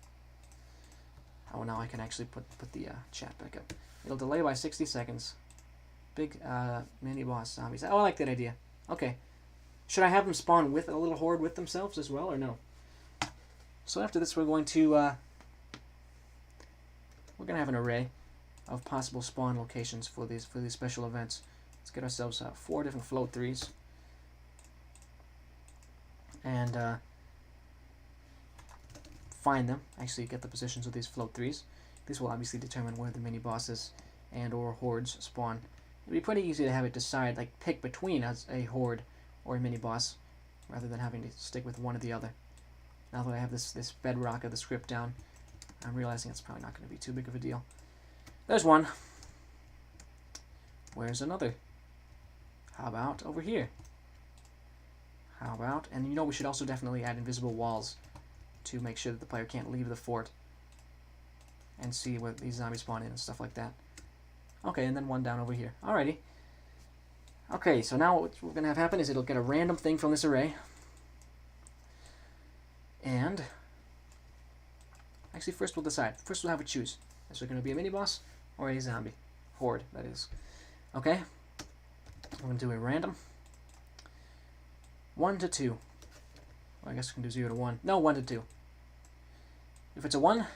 Oh, now I can actually put the chat back up. It'll delay by 60 seconds. Big mini boss zombies. Oh, I like that idea. Okay. Should I have them spawn with a little horde with themselves as well, or no? So after this, we're going to have an array of possible spawn locations for these special events. Let's get ourselves 4 different float 3s, and find them. Actually, get the positions of these float 3s. This will obviously determine where the mini bosses and or hordes spawn. It'd be pretty easy to have it decide, like pick between a horde or a mini boss, rather than having to stick with one or the other. Now that I have this bedrock of the script down, I'm realizing it's probably not going to be too big of a deal. There's one. Where's another? How about over here? How about, and you know, we should also definitely add invisible walls to make sure that the player can't leave the fort and see where these zombies spawn in and stuff like that. Okay, and then one down over here. Alrighty. Okay, so now what we're going to have happen is it'll get a random thing from this array. And actually, first we'll decide. First we'll have it choose. Is there going to be a mini boss or a zombie? Horde, that is. Okay. I'm going to do a random. 1 to 2. Well, I guess we can do 0 to 1. No, 1 to 2. If it's a 1,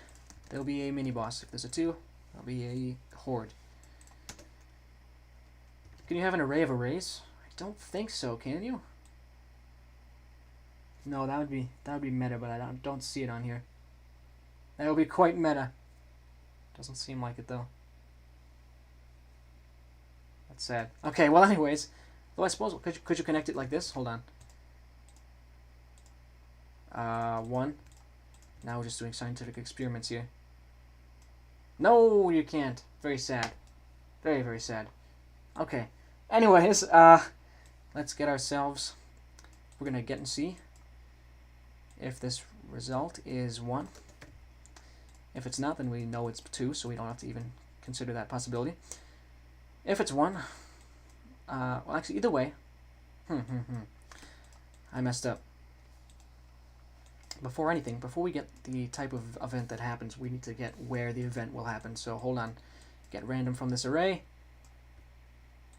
there'll be a mini boss. If there's a 2, there'll be a horde. Can you have an array of arrays? I don't think so, can you? No, that would be meta, but I don't see it on here. That would be quite meta. Doesn't seem like it though. That's sad. Okay, well anyways, though I suppose could you connect it like this? Hold on. 1. Now we're just doing scientific experiments here. No, you can't. Very sad. Very, very sad. Okay. Anyways, let's get ourselves. We're gonna get and see if this result is 1. If it's not, then we know it's 2, so we don't have to even consider that possibility. If it's 1, well, actually, either way, I messed up. Before anything, before we get the type of event that happens, we need to get where the event will happen. So hold on, get random from this array,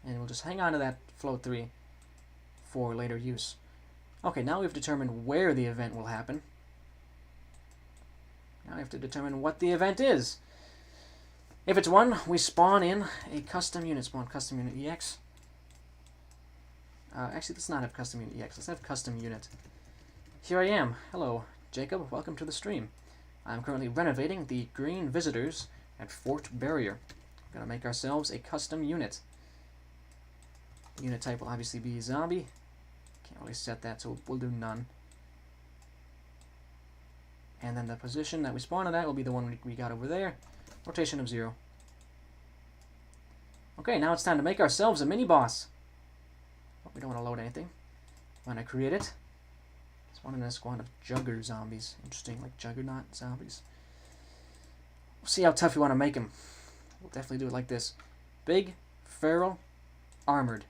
and we'll just hang on to that float 3 for later use. Okay, now we've determined where the event will happen. Now we have to determine what the event is. If it's 1, we spawn in a custom unit. Spawn custom unit EX. Actually, let's not have custom unit EX. Let's have custom unit. Here I am. Hello, Jacob. Welcome to the stream. I'm currently renovating the green visitors at Fort Barrier. We're going to make ourselves a custom unit. The unit type will obviously be zombie. Can't really set that, so we'll do none. And then the position that we spawn at will be the one we got over there. Rotation of 0. Okay, now it's time to make ourselves a mini-boss. Oh, we don't want to load anything. When I create it, spawn in a squad of Jugger zombies. Interesting, like Juggernaut zombies. We'll see how tough you want to make them. We'll definitely do it like this. Big, feral, armored.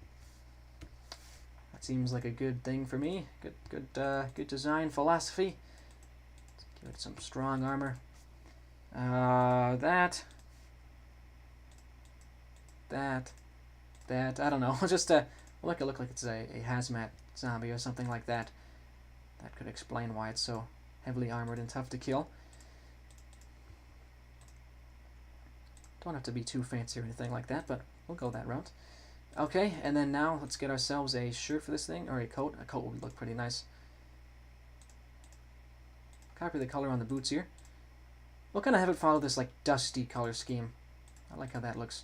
That seems like a good thing for me. Good design philosophy. Let's give it some strong armor. That. I don't know. Just we'll make it look like it's a hazmat zombie or something like that. That could explain why it's so heavily armored and tough to kill. Don't have to be too fancy or anything like that, but we'll go that route. Okay, and then now let's get ourselves a shirt for this thing, or a coat. A coat would look pretty nice. Copy the color on the boots here. We'll kind of have it follow this like dusty color scheme. I like how that looks.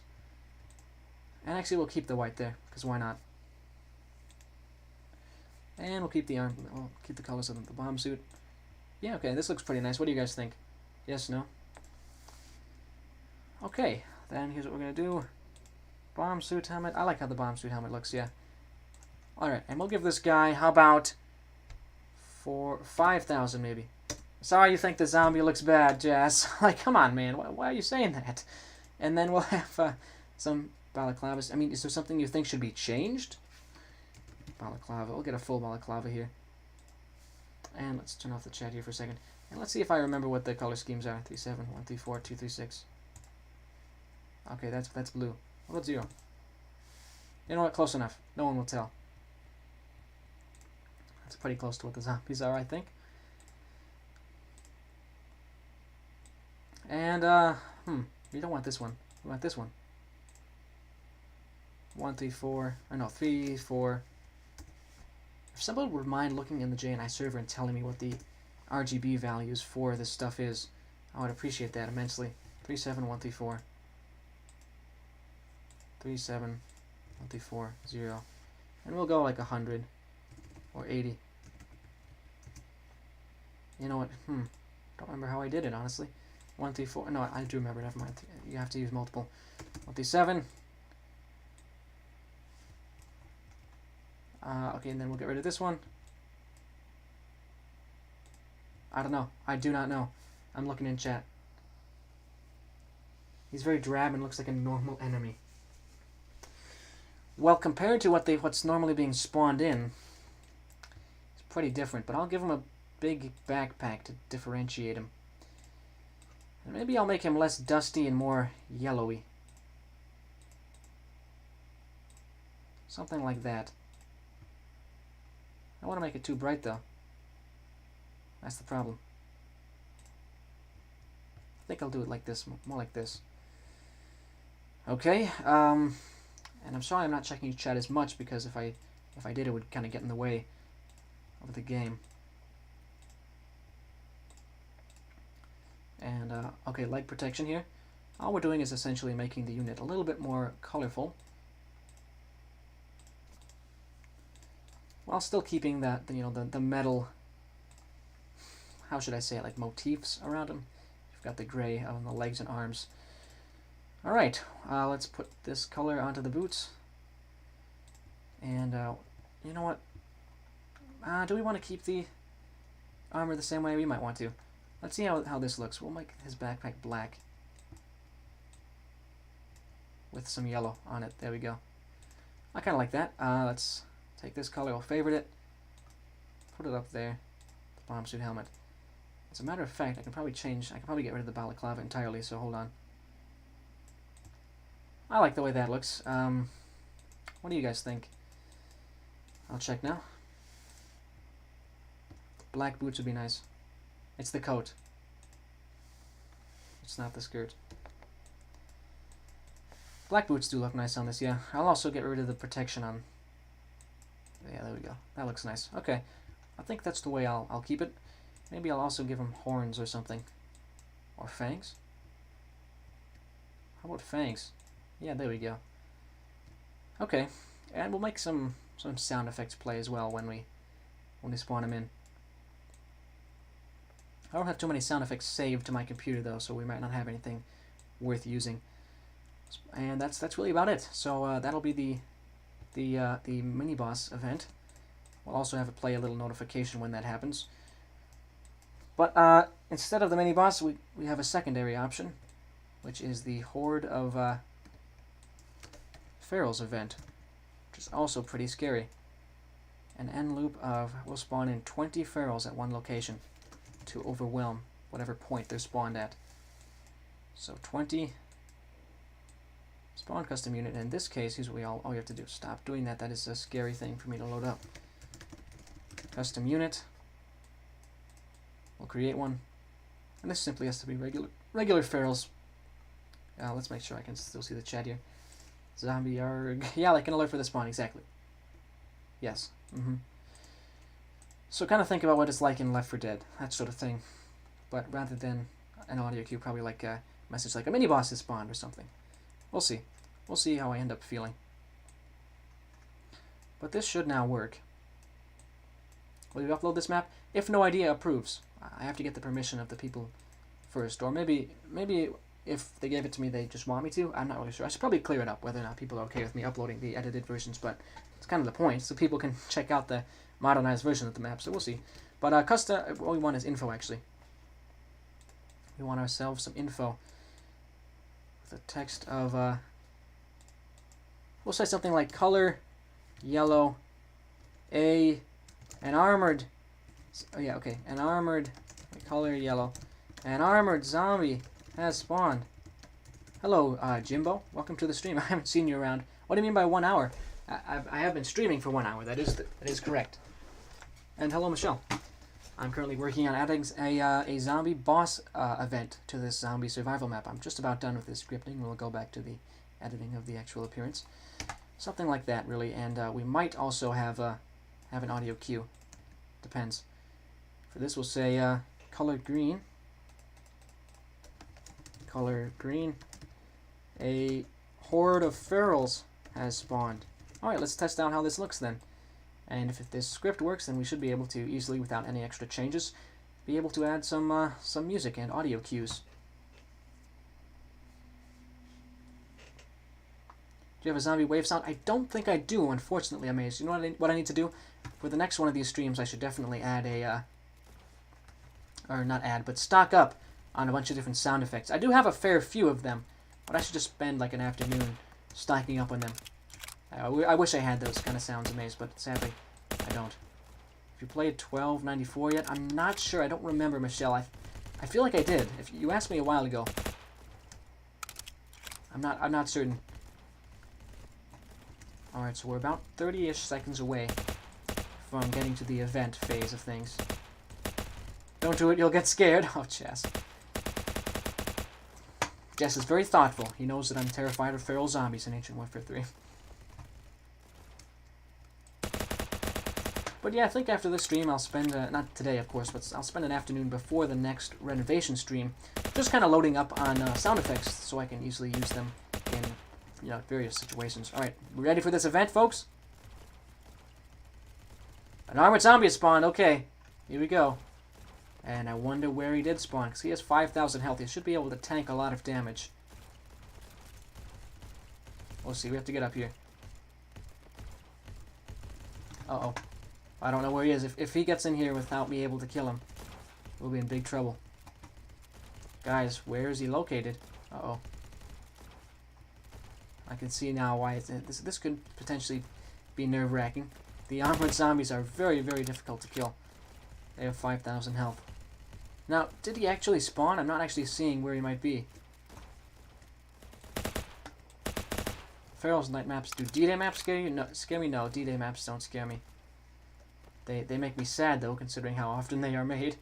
And actually we'll keep the white there, because why not? And we'll keep the we'll keep the colors of the bomb suit. Yeah, okay, this looks pretty nice. What do you guys think? Yes, no? Okay, then here's what we're going to do. Bomb suit helmet. I like how the bomb suit helmet looks, yeah. Alright, and we'll give this guy, how about, for 5,000 maybe. Sorry you think the zombie looks bad, Jazz. Like, come on, man. Why are you saying that? And then we'll have some balaclavas. I mean, is there something you think should be changed? Balaclava. We'll get a full balaclava here. And let's turn off the chat here for a second. And let's see if I remember what the color schemes are. 37, 134, 236. Okay, that's blue. What about 0? You know what? Close enough. No one will tell. That's pretty close to what the zombies are, I think. And, we don't want this one. We want this one. 1, 3, 4. Or no, 3, 4. If somebody would mind looking in the JNI server and telling me what the RGB values for this stuff is, I would appreciate that immensely. 37, 1, 3, 4. 37, 1, 3, 4, 0. And we'll go like 100 or 80. You know what? Don't remember how I did it, honestly. 1, 3, 4. No, I do remember. Never mind. You have to use multiple. 1, 3, 7. Okay, and then we'll get rid of this one. I don't know. I do not know. I'm looking in chat. He's very drab and looks like a normal enemy. Well, compared to what's normally being spawned in, it's pretty different. But I'll give him a big backpack to differentiate him. And maybe I'll make him less dusty and more yellowy. Something like that. I don't want to make it too bright, though. That's the problem. I think I'll do it like this, more like this. Okay, and I'm sorry I'm not checking chat as much, because if I did, it would kind of get in the way of the game. And, okay, light protection here. All we're doing is essentially making the unit a little bit more colorful, while still keeping that, you know, the metal, how should I say it, like motifs around him. You've got the gray on the legs and arms. Alright, let's put this color onto the boots. And, you know what? Do we want to keep the armor the same way? We might want to. Let's see how this looks. We'll make his backpack black with some yellow on it. There we go. I kind of like that. Let's take this color. We'll favorite it. Put it up there. The bomb suit helmet. As a matter of fact, I can probably get rid of the balaclava entirely, so hold on. I like the way that looks. What do you guys think? I'll check now. Black boots would be nice. It's the coat. It's not the skirt. Black boots do look nice on this, yeah. I'll also get rid of the protection on... Yeah, there we go. That looks nice. Okay. I think that's the way I'll keep it. Maybe I'll also give him horns or something. Or fangs? How about fangs? Yeah, there we go. Okay. And we'll make some sound effects play as well when we spawn him in. I don't have too many sound effects saved to my computer though, so we might not have anything worth using. And that's really about it. So that'll be the mini boss event. We'll also have it play a little notification when that happens. But instead of the mini boss, we have a secondary option, which is the Horde of Ferals event, which is also pretty scary. An end loop of we'll spawn in 20 ferals at one location to overwhelm whatever point they're spawned at. So 20 spawn custom unit. And in this case, here's what all you have to do. Stop doing that. That is a scary thing for me to load up. Custom unit. We'll create one. And this simply has to be regular ferals. Let's make sure I can still see the chat here. Zombie arg. Yeah, like an alert for the spawn, exactly. Yes. So kind of think about what it's like in Left 4 Dead, that sort of thing. But rather than an audio cue, probably like a message like a mini boss is spawned or something. We'll see. We'll see how I end up feeling. But this should now work. Will you upload this map? If no idea approves. I have to get the permission of the people first. Or maybe if they gave it to me, they just want me to. I'm not really sure. I should probably clear it up whether or not people are okay with me uploading the edited versions, but it's kind of the point, so people can check out the modernized version of the map, so we'll see. But custom, what we want is info, actually. We want ourselves some info with a text of, we'll say something like color yellow, an armored, oh yeah, okay, an armored, color yellow, an armored zombie has spawned. Hello, Jimbo. Welcome to the stream. I haven't seen you around. What do you mean by 1 hour? I have been streaming for 1 hour. That is correct. And hello, Michelle. I'm currently working on adding a zombie boss event to this zombie survival map. I'm just about done with this scripting. We'll go back to the editing of the actual appearance. Something like that, really. And we might also have an audio cue. Depends. For this, we'll say color green. Color green. A horde of ferals has spawned. Alright, let's test out how this looks then. And if this script works, then we should be able to easily, without any extra changes, be able to add some music and audio cues. Do you have a zombie wave sound? I don't think I do, unfortunately, Amaze. You know what I need to do? For the next one of these streams, I should definitely add but stock up on a bunch of different sound effects. I do have a fair few of them, but I should just spend like an afternoon stocking up on them. I wish I had those kind of sounds, Amaze, but sadly, I don't. If you played 1294 yet, I'm not sure. I don't remember, Michelle. I feel like I did. If you asked me a while ago, I'm not certain. All right, so we're about 30-ish seconds away from getting to the event phase of things. Don't do it, you'll get scared. Oh, Chess. Jess is very thoughtful. He knows that I'm terrified of feral zombies in Ancient Warfare 3. But yeah, I think after this stream I'll spend, not today of course, but I'll spend an afternoon before the next renovation stream just kind of loading up on sound effects so I can easily use them in various situations. Alright, we ready for this event, folks? An armored zombie has spawned. Okay, here we go. And I wonder where he did spawn, because he has 5,000 health. He should be able to tank a lot of damage. We'll see, we have to get up here. Uh-oh. I don't know where he is. If he gets in here without me able to kill him, we'll be in big trouble. Guys, where is he located? Uh-oh. I can see now why this could potentially be nerve-wracking. The armored zombies are very, very difficult to kill. They have 5,000 health. Now, did he actually spawn? I'm not actually seeing where he might be. Feral's night maps. Do D-Day maps scare you? No, scare me? No, D-Day maps don't scare me. They make me sad, though, considering how often they are made.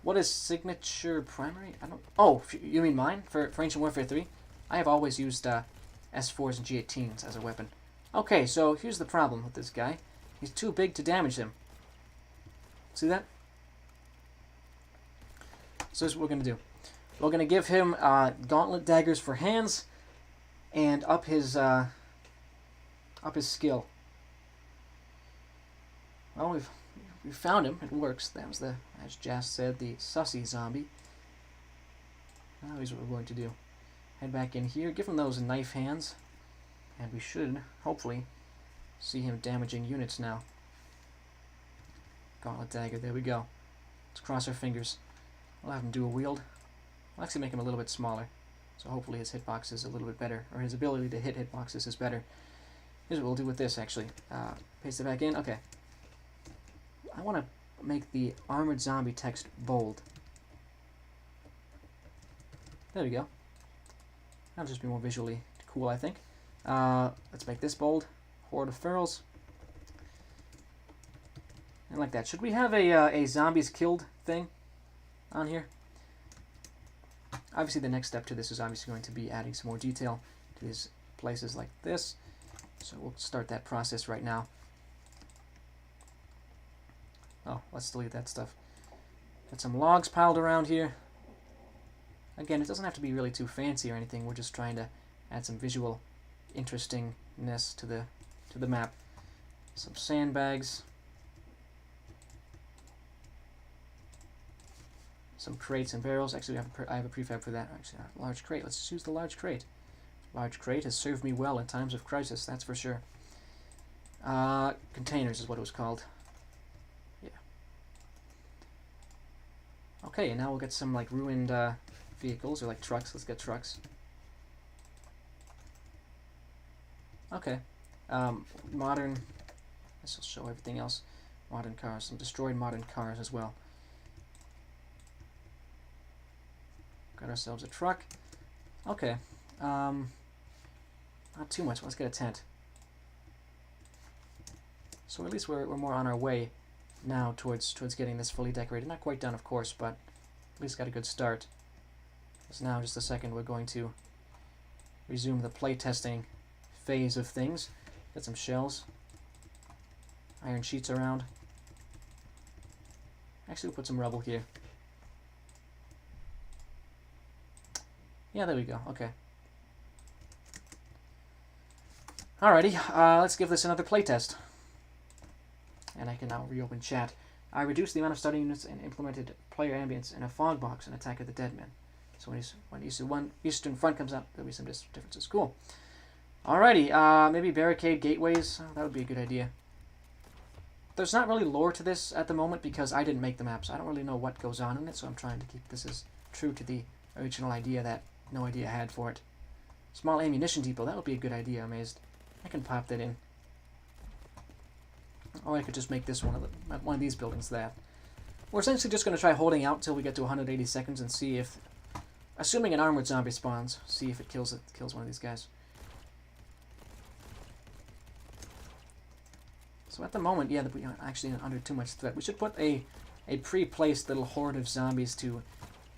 What is signature primary? I don't... Oh, you mean mine? For Ancient Warfare 3? I have always used S4s and G18s as a weapon. Okay, so here's the problem with this guy. He's too big to damage him. See that? So here's what we're going to do. We're going to give him gauntlet daggers for hands and up his skill. Well, we found him. It works. That was as Jas said, the sussy zombie. Now here's what we're going to do. Head back in here, give him those knife hands, and we should, hopefully, see him damaging units now. Gauntlet dagger, there we go. Let's cross our fingers. We'll have him do a wield. We'll actually make him a little bit smaller, so hopefully his hitbox is a little bit better, or his ability to hit hitboxes is better. Here's what we'll do with this, actually. Paste it back in. Okay. I want to make the armored zombie text bold. There we go. That'll just be more visually cool, I think. Let's make this bold. Horde of ferals. And like that. Should we have a zombies killed thing on here? Obviously, the next step to this is obviously going to be adding some more detail to these places like this. So we'll start that process right now. Oh, let's delete that stuff. Got some logs piled around here. Again, it doesn't have to be really too fancy or anything. We're just trying to add some visual interestingness to the map. Some sandbags. some crates and barrels. Actually, I have a prefab for that. Actually, a large crate. Let's just use the large crate. Large crate has served me well in times of crisis, that's for sure. Containers is what it was called. Yeah. Okay, and now we'll get some like ruined vehicles or like trucks. Let's get trucks. Okay. Modern. This will show everything else. Modern cars. Some destroyed modern cars as well. Got ourselves a truck. Okay. Not too much. Let's get a tent. So at least we're more on our way now towards getting this fully decorated. Not quite done, of course, but at least got a good start. So now, just a second, we're going to resume the playtesting phase of things. Get some shells. Iron sheets around. Actually, we'll put some rubble here. Yeah, there we go. Okay. Alrighty, let's give this another playtest. And I can now reopen chat. I reduced the amount of starting units and implemented player ambience in a fog box in Attack of the Dead Men. So when Eastern Front comes up, there'll be some differences. Cool. Alrighty, maybe barricade gateways. Oh, that would be a good idea. There's not really lore to this at the moment because I didn't make the map, so I don't really know what goes on in it, so I'm trying to keep this as true to the original idea that no idea I had for it. Small ammunition depot, that would be a good idea, amazed. I can pop that in. Or I could just make this one of these buildings that. We're essentially just going to try holding out until we get to 180 seconds and see if, assuming an armored zombie spawns, see if it kills one of these guys. So at the moment, yeah, we aren't actually under too much threat. We should put a pre-placed little horde of zombies to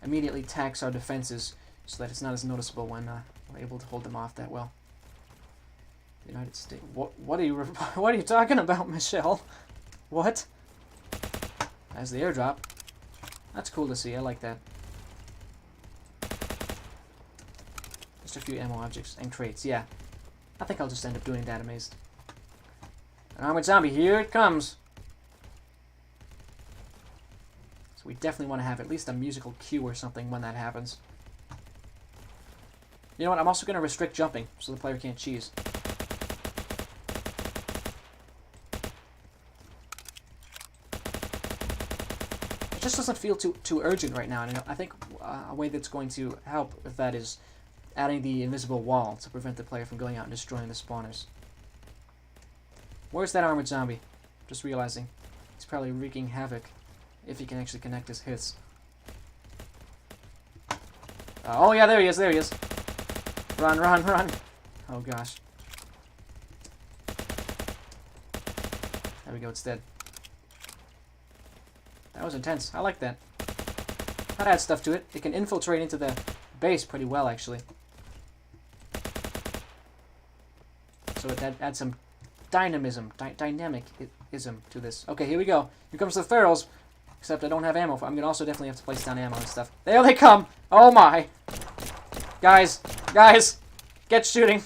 immediately tax our defenses so that it's not as noticeable when we're able to hold them off that well. United States. What are you talking about, Michelle? What? As the airdrop. That's cool to see. I like that. Just a few ammo objects and crates. Yeah, I think I'll just end up doing that. Amazed. An armored zombie. Here it comes. So we definitely want to have at least a musical cue or something when that happens. You know what? I'm also going to restrict jumping so the player can't cheese. It just doesn't feel too urgent right now, and I think a way that's going to help with that is adding the invisible wall to prevent the player from going out and destroying the spawners. Where's that armored zombie? Just realizing. He's probably wreaking havoc if he can actually connect his hits. Oh yeah, there he is, there he is. Run, run, run. Oh gosh. There we go, it's dead. That was intense. I like that. That adds stuff to it. It can infiltrate into the base pretty well, actually. So it adds some dynamism, dynamic-ism to this. Okay, here we go. Here comes the ferals. Except I don't have ammo for. I'm gonna also definitely have to place down ammo and stuff. There they come! Oh my! Guys! Guys! Get shooting!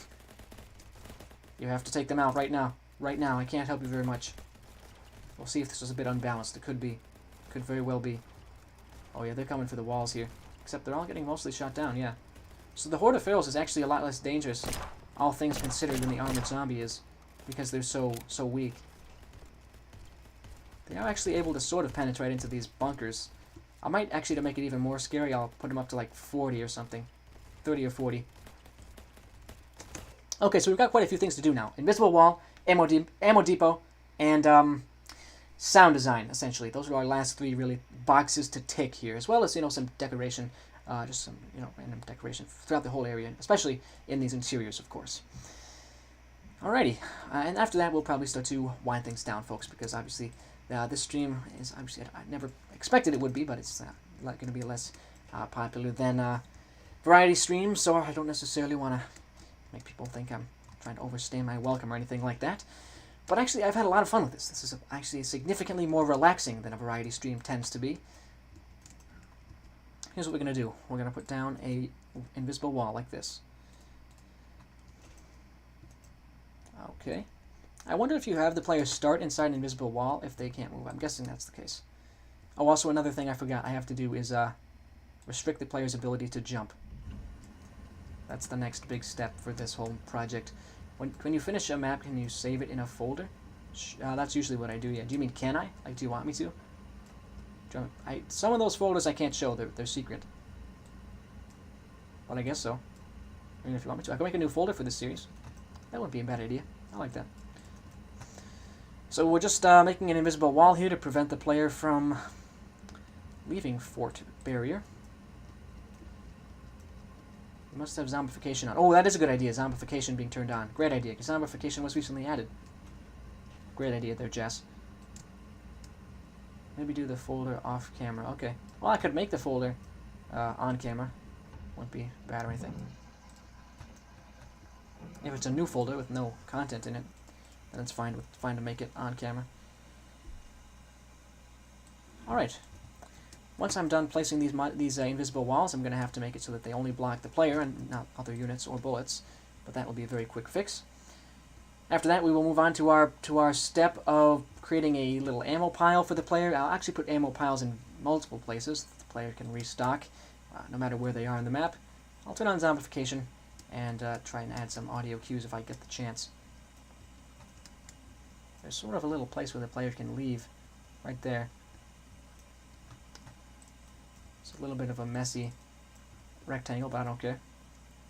You have to take them out right now. Right now. I can't help you very much. We'll see if this was a bit unbalanced. It could be. Could very well be. Oh yeah, they're coming for the walls here. Except they're all getting mostly shot down, yeah. So the horde of ferals is actually a lot less dangerous, all things considered, than the armored zombie is. Because they're so weak. They are actually able to sort of penetrate into these bunkers. I might actually, to make it even more scary, I'll put them up to like 40 or something. 30 or 40. Okay, so we've got quite a few things to do now. Invisible wall, ammo depot, and sound design, essentially. Those are our last three really boxes to tick here, as well as, some decoration, just some, random decoration throughout the whole area, especially in these interiors, of course. Alrighty, and after that we'll probably start to wind things down, folks, because obviously this stream is obviously, I never expected it would be, but it's going to be less popular than variety streams, so I don't necessarily want to make people think I'm trying to overstay my welcome or anything like that. But actually, I've had a lot of fun with this. This is actually significantly more relaxing than a variety stream tends to be. Here's what we're going to do. We're going to put down a invisible wall like this. Okay. I wonder if you have the player start inside an invisible wall if they can't move. I'm guessing that's the case. Oh, also another thing I forgot I have to do is restrict the player's ability to jump. That's the next big step for this whole project. When you finish a map, can you save it in a folder? That's usually what I do, yeah. Do you mean can I? Like, do you want me to? Some of those folders I can't show, they're secret. But I guess so. I mean, if you want me to, I can make a new folder for this series. That wouldn't be a bad idea. I like that. So we're just making an invisible wall here to prevent the player from leaving Fort Barrier. We must have zombification on. Oh, that is a good idea, zombification being turned on. Great idea, because zombification was recently added. Great idea there, Jess. Maybe do the folder off camera. Okay. Well, I could make the folder on camera. Wouldn't be bad or anything. If it's a new folder with no content in it, then it's fine to make it on camera. Alright. Once I'm done placing these invisible walls, I'm going to have to make it so that they only block the player and not other units or bullets. But that will be a very quick fix. After that, we will move on to our step of creating a little ammo pile for the player. I'll actually put ammo piles in multiple places that the player can restock, no matter where they are on the map. I'll turn on zombification and try and add some audio cues if I get the chance. There's sort of a little place where the player can leave, right there. It's a little bit of a messy rectangle, but I don't care,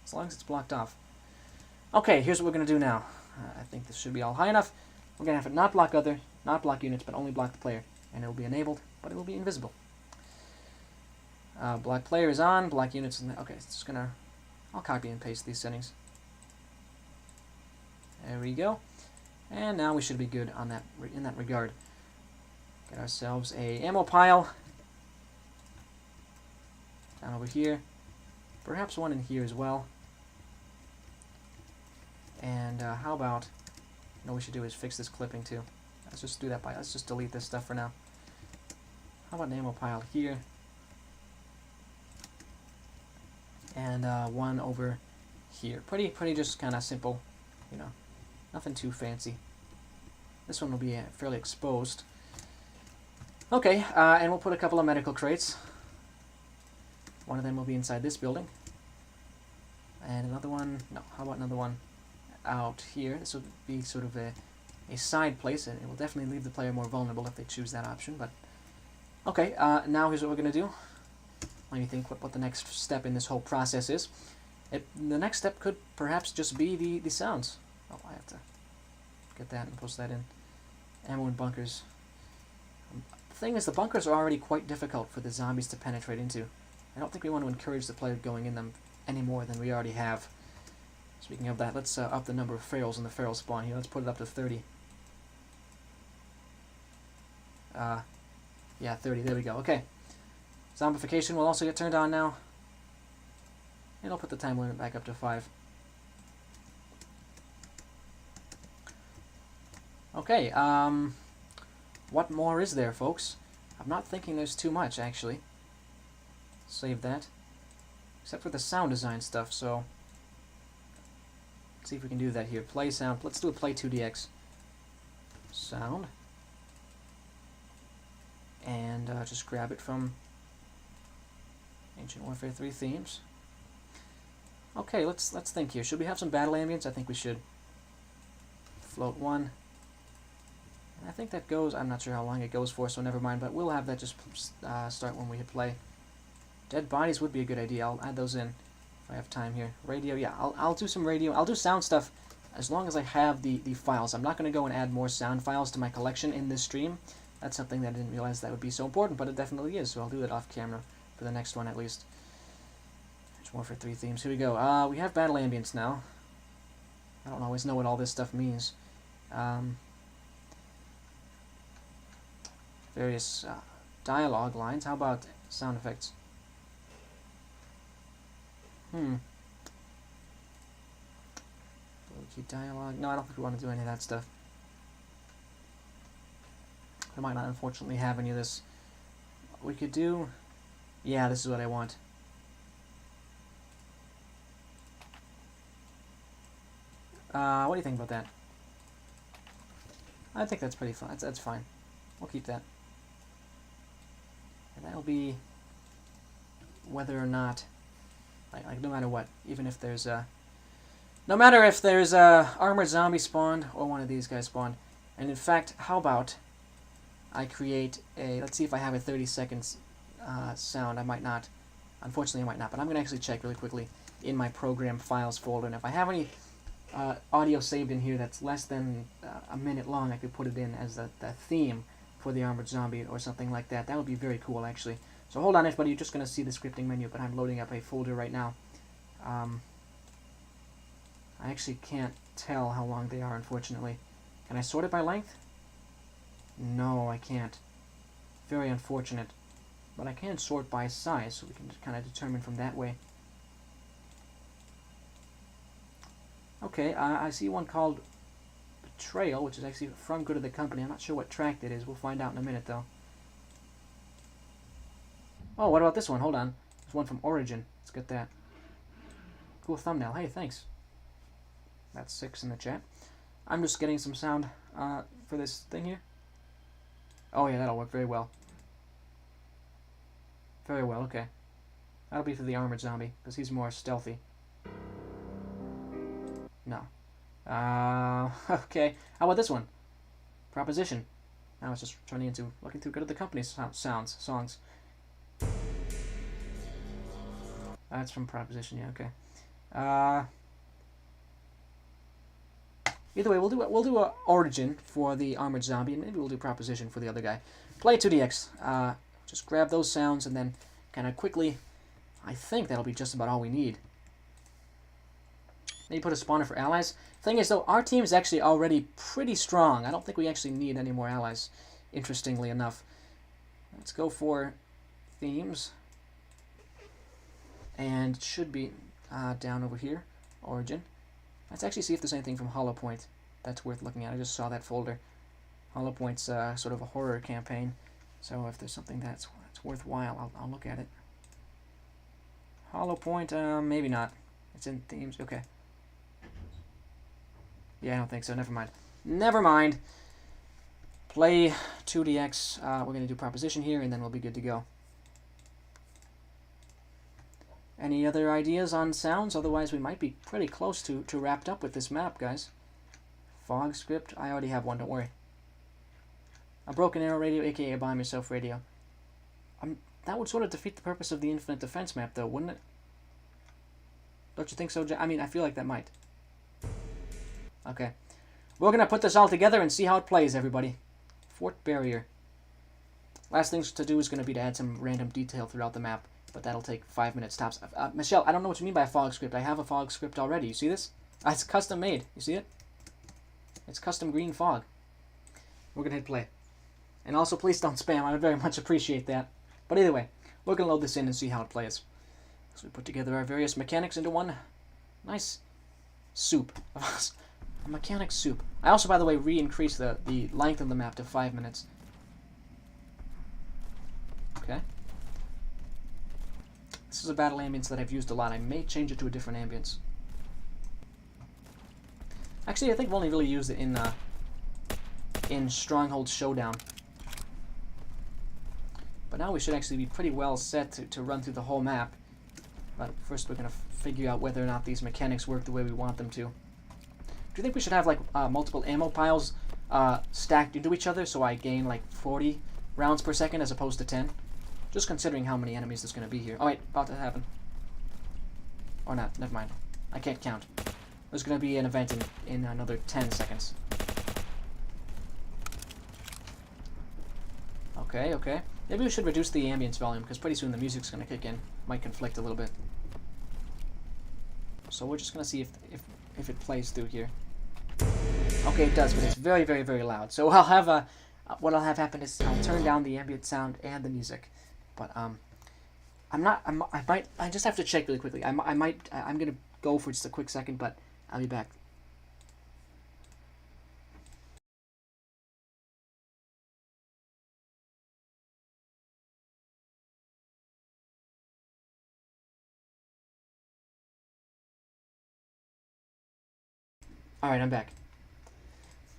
as long as it's blocked off. Okay, here's what we're going to do now. I think this should be all high enough. We're going to have it not block units, but only block the player. And it will be enabled, but it will be invisible. Block player is on, block units is okay, it's just gonna... I'll copy and paste these settings. There we go. And now we should be good on that in that regard. Get ourselves a ammo pile. Down over here. Perhaps one in here as well. And how about, you know what we should do is fix this clipping too. Let's just do that let's just delete this stuff for now. How about an ammo pile here? And one over here. Pretty just kind of simple, you know, nothing too fancy. This one will be fairly exposed. Okay, and we'll put a couple of medical crates. One of them will be inside this building. And another one, no, how about another one out here? This would be sort of a side place, and it will definitely leave the player more vulnerable if they choose that option. But okay, now here's what we're going to do. Let me think what the next step in this whole process is. The next step could perhaps just be the sounds. Oh, I have to get that and post that in. Ammo and bunkers. The thing is, the bunkers are already quite difficult for the zombies to penetrate into. I don't think we want to encourage the player going in them any more than we already have. Speaking of that, let's up the number of ferals in the feral spawn here. Let's put it up to 30. Yeah, 30. There we go. Okay. Zombification will also get turned on now. And I'll put the time limit back up to 5. Okay, what more is there, folks? I'm not thinking there's too much, actually. Save that. Except for the sound design stuff, so... Let's see if we can do that here. Play sound. Let's do a play 2DX. Sound. And just grab it from Ancient Warfare 3 themes. Okay, let's think here. Should we have some battle ambience? I think we should. Float 1. I think that goes, I'm not sure how long it goes for, so never mind, but we'll have that just start when we hit play. Dead bodies would be a good idea. I'll add those in if I have time here. Radio, yeah, I'll do some radio. I'll do sound stuff as long as I have the files. I'm not going to go and add more sound files to my collection in this stream. That's something that I didn't realize that would be so important, but it definitely is, so I'll do that off camera for the next one at least. There's more for 3 themes. Here we go. We have battle ambience now. I don't always know what all this stuff means. Various dialogue lines. How about sound effects? Key dialogue. No, I don't think we want to do any of that stuff. I might not, unfortunately, have any of this. We could do... Yeah, this is what I want. What do you think about that? I think that's pretty fun. That's fine. We'll keep that. And that'll be whether or not, like no matter what, even if there's a, no matter if there's a armored zombie spawned or one of these guys spawned. And in fact, how about I create a, let's see if I have a 30 seconds sound. I might not. Unfortunately, I might not. But I'm going to actually check really quickly in my program files folder. And if I have any audio saved in here that's less than a minute long, I could put it in as the theme for the armored zombie or something like that. That would be very cool, actually. So hold on, everybody. You're just going to see the scripting menu, but I'm loading up a folder right now. I actually can't tell how long they are, unfortunately. Can I sort it by length? No, I can't. Very unfortunate. But I can sort by size, so we can kind of determine from that way. Okay, I see one called Betrayal, which is actually from Good of the Company. I'm not sure what track that is. We'll find out in a minute, though. Oh, what about this one? Hold on. There's one from Origin. Let's get that. Cool thumbnail. Hey, thanks. That's 6 in the chat. I'm just getting some sound for this thing here. Oh, yeah, that'll work very well. Very well, okay. That'll be for the armored zombie, because he's more stealthy. No. Okay. How about this one? Proposition. Now it's just turning into looking through Good of the Company songs. That's from Proposition, yeah, okay. Either way, we'll do a Origin for the armored zombie, and maybe we'll do Proposition for the other guy. Play 2DX. Just grab those sounds and then kind of quickly. I think that'll be just about all we need. Maybe put a spawner for allies. Thing is, though, our team is actually already pretty strong. I don't think we actually need any more allies, interestingly enough. Let's go for themes. And it should be down over here, Origin. Let's actually see if there's anything from Hollow Point that's worth looking at. I just saw that folder. Hollow Point's sort of a horror campaign. So if there's something that's worthwhile, I'll look at it. Hollow Point, maybe not. It's in themes. Okay. Yeah, I don't think so. Never mind. Never mind. Play 2DX. We're going to do Proposition here, and then we'll be good to go. Any other ideas on sounds? Otherwise, we might be pretty close to wrapped up with this map, guys. Fog script. I already have one, don't worry. A broken arrow radio, aka a bomb yourself radio. That would sort of defeat the purpose of the infinite defense map, though, wouldn't it? Don't you think so, I mean, I feel like that might. Okay. We're going to put this all together and see how it plays, everybody. Fort Barrier. Last things to do is going to be to add some random detail throughout the map, but that'll take 5 minutes tops. Michelle, I don't know what you mean by a fog script. I have a fog script already. You see this? It's custom made. You see it? It's custom green fog. We're going to hit play. And also, please don't spam. I would very much appreciate that. But either way, we're going to load this in and see how it plays. So we put together our various mechanics into one nice soup. A mechanic soup. I also, by the way, re-increased the length of the map to 5 minutes. Okay. This is a battle ambience that I've used a lot. I may change it to a different ambience. Actually, I think I've only really used it in Stronghold Showdown. But now we should actually be pretty well set to run through the whole map. But first we're going to figure out whether or not these mechanics work the way we want them to. Do you think we should have like multiple ammo piles stacked into each other so I gain like 40 rounds per second as opposed to 10? Just considering how many enemies there's going to be here. Oh wait, about to happen. Or not, never mind. I can't count. There's going to be an event in another 10 seconds. Okay, okay. Maybe we should reduce the ambience volume, because pretty soon the music's going to kick in. Might conflict a little bit. So we're just going to see if it plays through here. Okay, it does, but it's very, very, very loud. So I'll have what I'll have happen is I'll turn down the ambient sound and the music. But I just have to check really quickly. I'm going to go for just a quick second, but I'll be back. Alright, I'm back.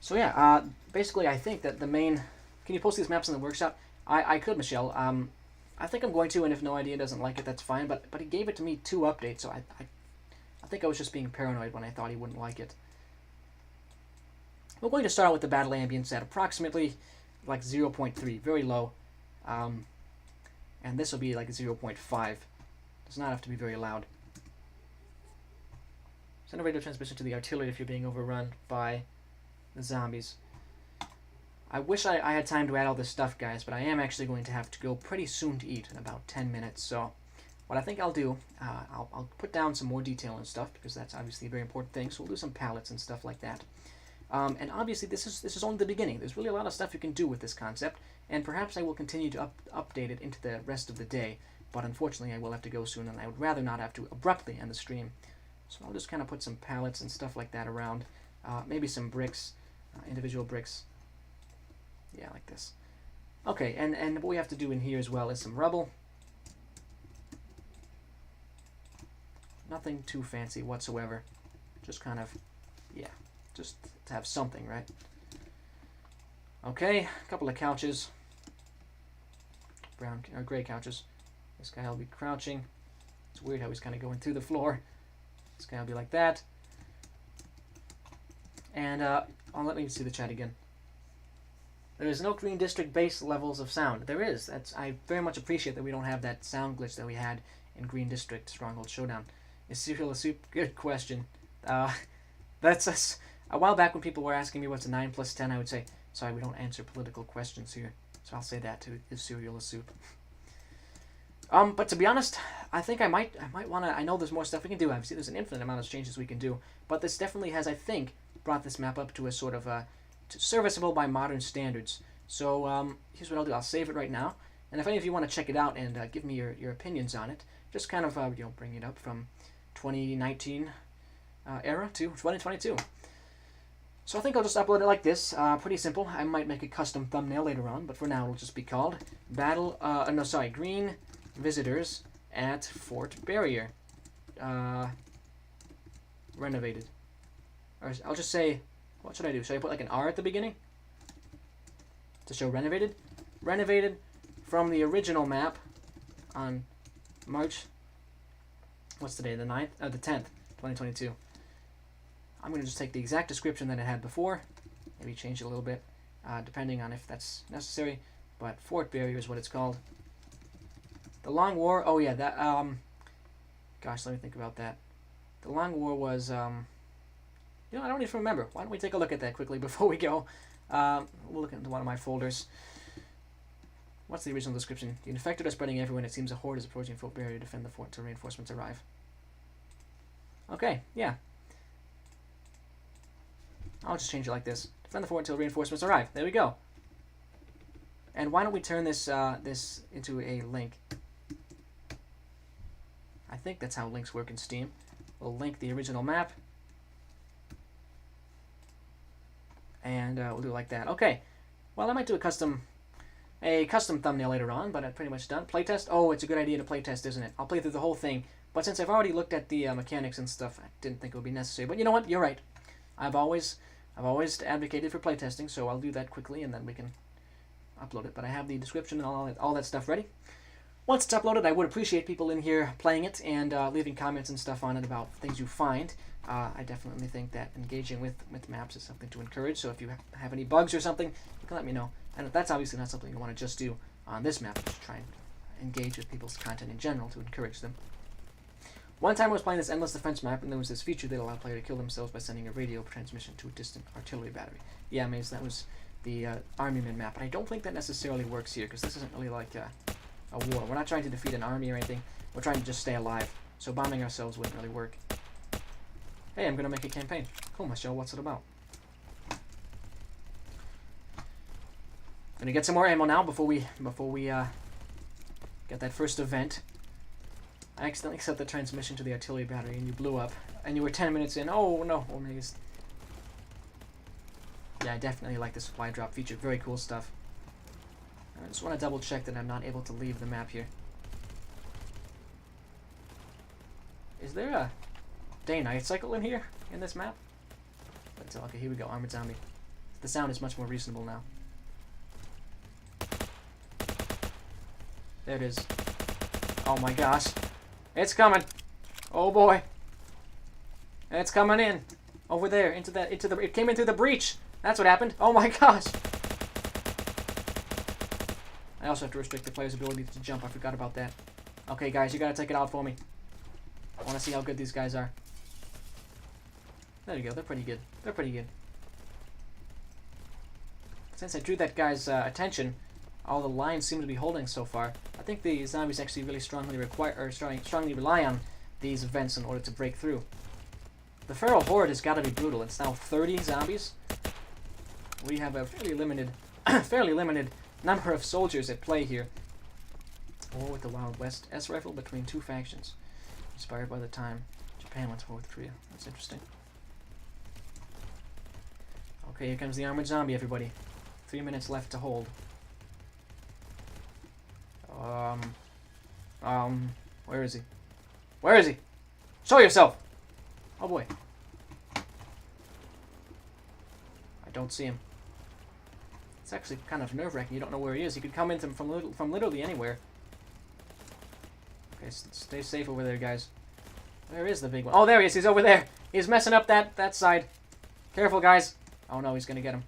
So yeah, basically I think that the main... Can you post these maps in the workshop? I could, Michelle. I think I'm going to, and if No Idea doesn't like it, that's fine. But he gave it to me 2 updates, so I think I was just being paranoid when I thought he wouldn't like it. We're going to start out with the battle ambience at approximately like 0.3, very low. And this will be like 0.5. Does not have to be very loud. Send a radio transmission to the artillery if you're being overrun by the zombies. I wish I had time to add all this stuff, guys, but I am actually going to have to go pretty soon to eat in about 10 minutes. So what I think I'll do, I'll put down some more detail and stuff, because that's obviously a very important thing. So we'll do some palettes and stuff like that. And obviously this is only the beginning. There's really a lot of stuff you can do with this concept, and perhaps I will continue to update it into the rest of the day. But unfortunately, I will have to go soon, and I would rather not have to abruptly end the stream. So I'll just kind of put some pallets and stuff like that around. Maybe some bricks, individual bricks. Yeah, like this. Okay, and what we have to do in here as well is some rubble. Nothing too fancy whatsoever. Just kind of, yeah, just to have something, right? Okay, a couple of couches. Brown or gray couches. This guy will be crouching. It's weird how he's kind of going through the floor. This guy will be like that. And let me see the chat again. There is no Green District base levels of sound. There is. I very much appreciate that we don't have that sound glitch that we had in Green District Stronghold Showdown. Is cereal a soup? Good question. That's a while back when people were asking me what's a 9 plus 10, I would say, sorry, we don't answer political questions here. So I'll say that too. Is cereal a soup? But to be honest, I think I might want to. I know there's more stuff we can do. Obviously, there's an infinite amount of changes we can do. But this definitely has, I think, brought this map up to a sort of serviceable by modern standards. So here's what I'll do. I'll save it right now. And if any of you want to check it out and give me your opinions on it, just kind of bring it up from 2019 era to 2022. So I think I'll just upload it like this. Pretty simple. I might make a custom thumbnail later on, but for now it'll just be called Green Visitors at Fort Barrier. Renovated. Or I'll just say, what should I do? Should I put like an R at the beginning? To show renovated? Renovated from the original map on March, what's today, the 9th? The 10th, 2022. I'm going to just take the exact description that it had before, maybe change it a little bit, depending on if that's necessary, but Fort Barrier is what it's called. The Long War, oh yeah, that, gosh, let me think about that. The Long War was, you know, I don't even remember. Why don't we take a look at that quickly before we go? We'll look into one of my folders. What's the original description? The infected are spreading everywhere, and it seems a horde is approaching Fort Barrier to defend the fort until reinforcements arrive. Okay, yeah. I'll just change it like this. Defend the fort until reinforcements arrive. There we go. And why don't we turn this this into a link? I think that's how links work in Steam. We'll link the original map. And we'll do it like that. Okay. Well, I might do a custom thumbnail later on, but I'm pretty much done. Playtest? Oh, it's a good idea to playtest, isn't it? I'll play through the whole thing. But since I've already looked at the mechanics and stuff, I didn't think it would be necessary. But you know what? You're right. I've always advocated for playtesting, so I'll do that quickly, and then we can upload it. But I have the description and all that stuff ready. Once it's uploaded, I would appreciate people in here playing it and leaving comments and stuff on it about things you find. I definitely think that engaging with maps is something to encourage. So if you have any bugs or something, you can let me know. And that's obviously not something you want to just do on this map. Just try and engage with people's content in general to encourage them. One time I was playing this Endless Defense map, and there was this feature that allowed players to kill themselves by sending a radio transmission to a distant artillery battery. Yeah, Maze, that was the Armyman map. And I don't think that necessarily works here, because this isn't really like a war. We're not trying to defeat an army or anything. We're trying to just stay alive. So bombing ourselves wouldn't really work. Hey, I'm going to make a campaign. Cool, Michelle, what's it about? Gonna get some more ammo now before we get that first event. I accidentally set the transmission to the artillery battery and you blew up. And you were 10 minutes in. Oh no, Omegas. Yeah, I definitely like the supply drop feature. Very cool stuff. I just want to double check that I'm not able to leave the map here. Is there a day-night cycle in here, in this map? Okay, here we go, Armored Zombie. The sound is much more reasonable now. There it is. Oh my gosh. It's coming. Oh boy. It's coming in. Over there, it came in through the breach. That's what happened. Oh my gosh. I also have to restrict the player's ability to jump. I forgot about that. Okay, guys, you gotta take it out for me. I want to see how good these guys are. There you go. They're pretty good. They're pretty good. Since I drew that guy's attention, all the lines seem to be holding so far. I think the zombies actually really strongly rely on these events in order to break through. The feral horde has got to be brutal. It's now 30 zombies. We have a fairly limited number of soldiers at play here. War with the Wild West S rifle between two factions, inspired by the time Japan went to war with Korea. That's interesting. Okay, here comes the armored zombie, everybody. 3 minutes left to hold. Where is he? Where is he? Show yourself! Oh boy. I don't see him. It's actually kind of nerve-wracking. You don't know where he is. He could come in from literally anywhere. Okay, stay safe over there, guys. Where is the big one? Oh, there he is. He's over there. He's messing up that side. Careful, guys. Oh no, he's gonna get him.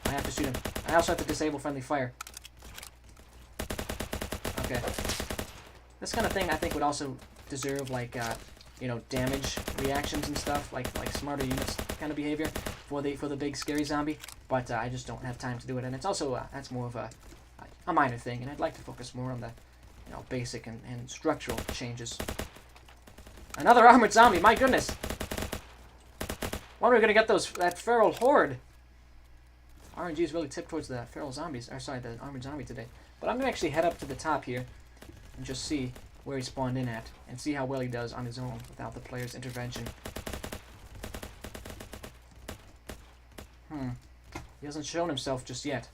I have to shoot him. I also have to disable friendly fire. Okay. This kind of thing, I think, would also deserve, like, you know, damage reactions and stuff, like smarter units kind of behavior for the big scary zombie. But I just don't have time to do it, and it's also that's more of a minor thing, and I'd like to focus more on the, you know, basic and structural changes. Another armored zombie, my goodness! When are we gonna get that feral horde? RNG is really tipped towards the feral zombies, or sorry, the armored zombie today. But I'm gonna actually head up to the top here and just see where he spawned in at, and see how well he does on his own without the player's intervention. He hasn't shown himself just yet.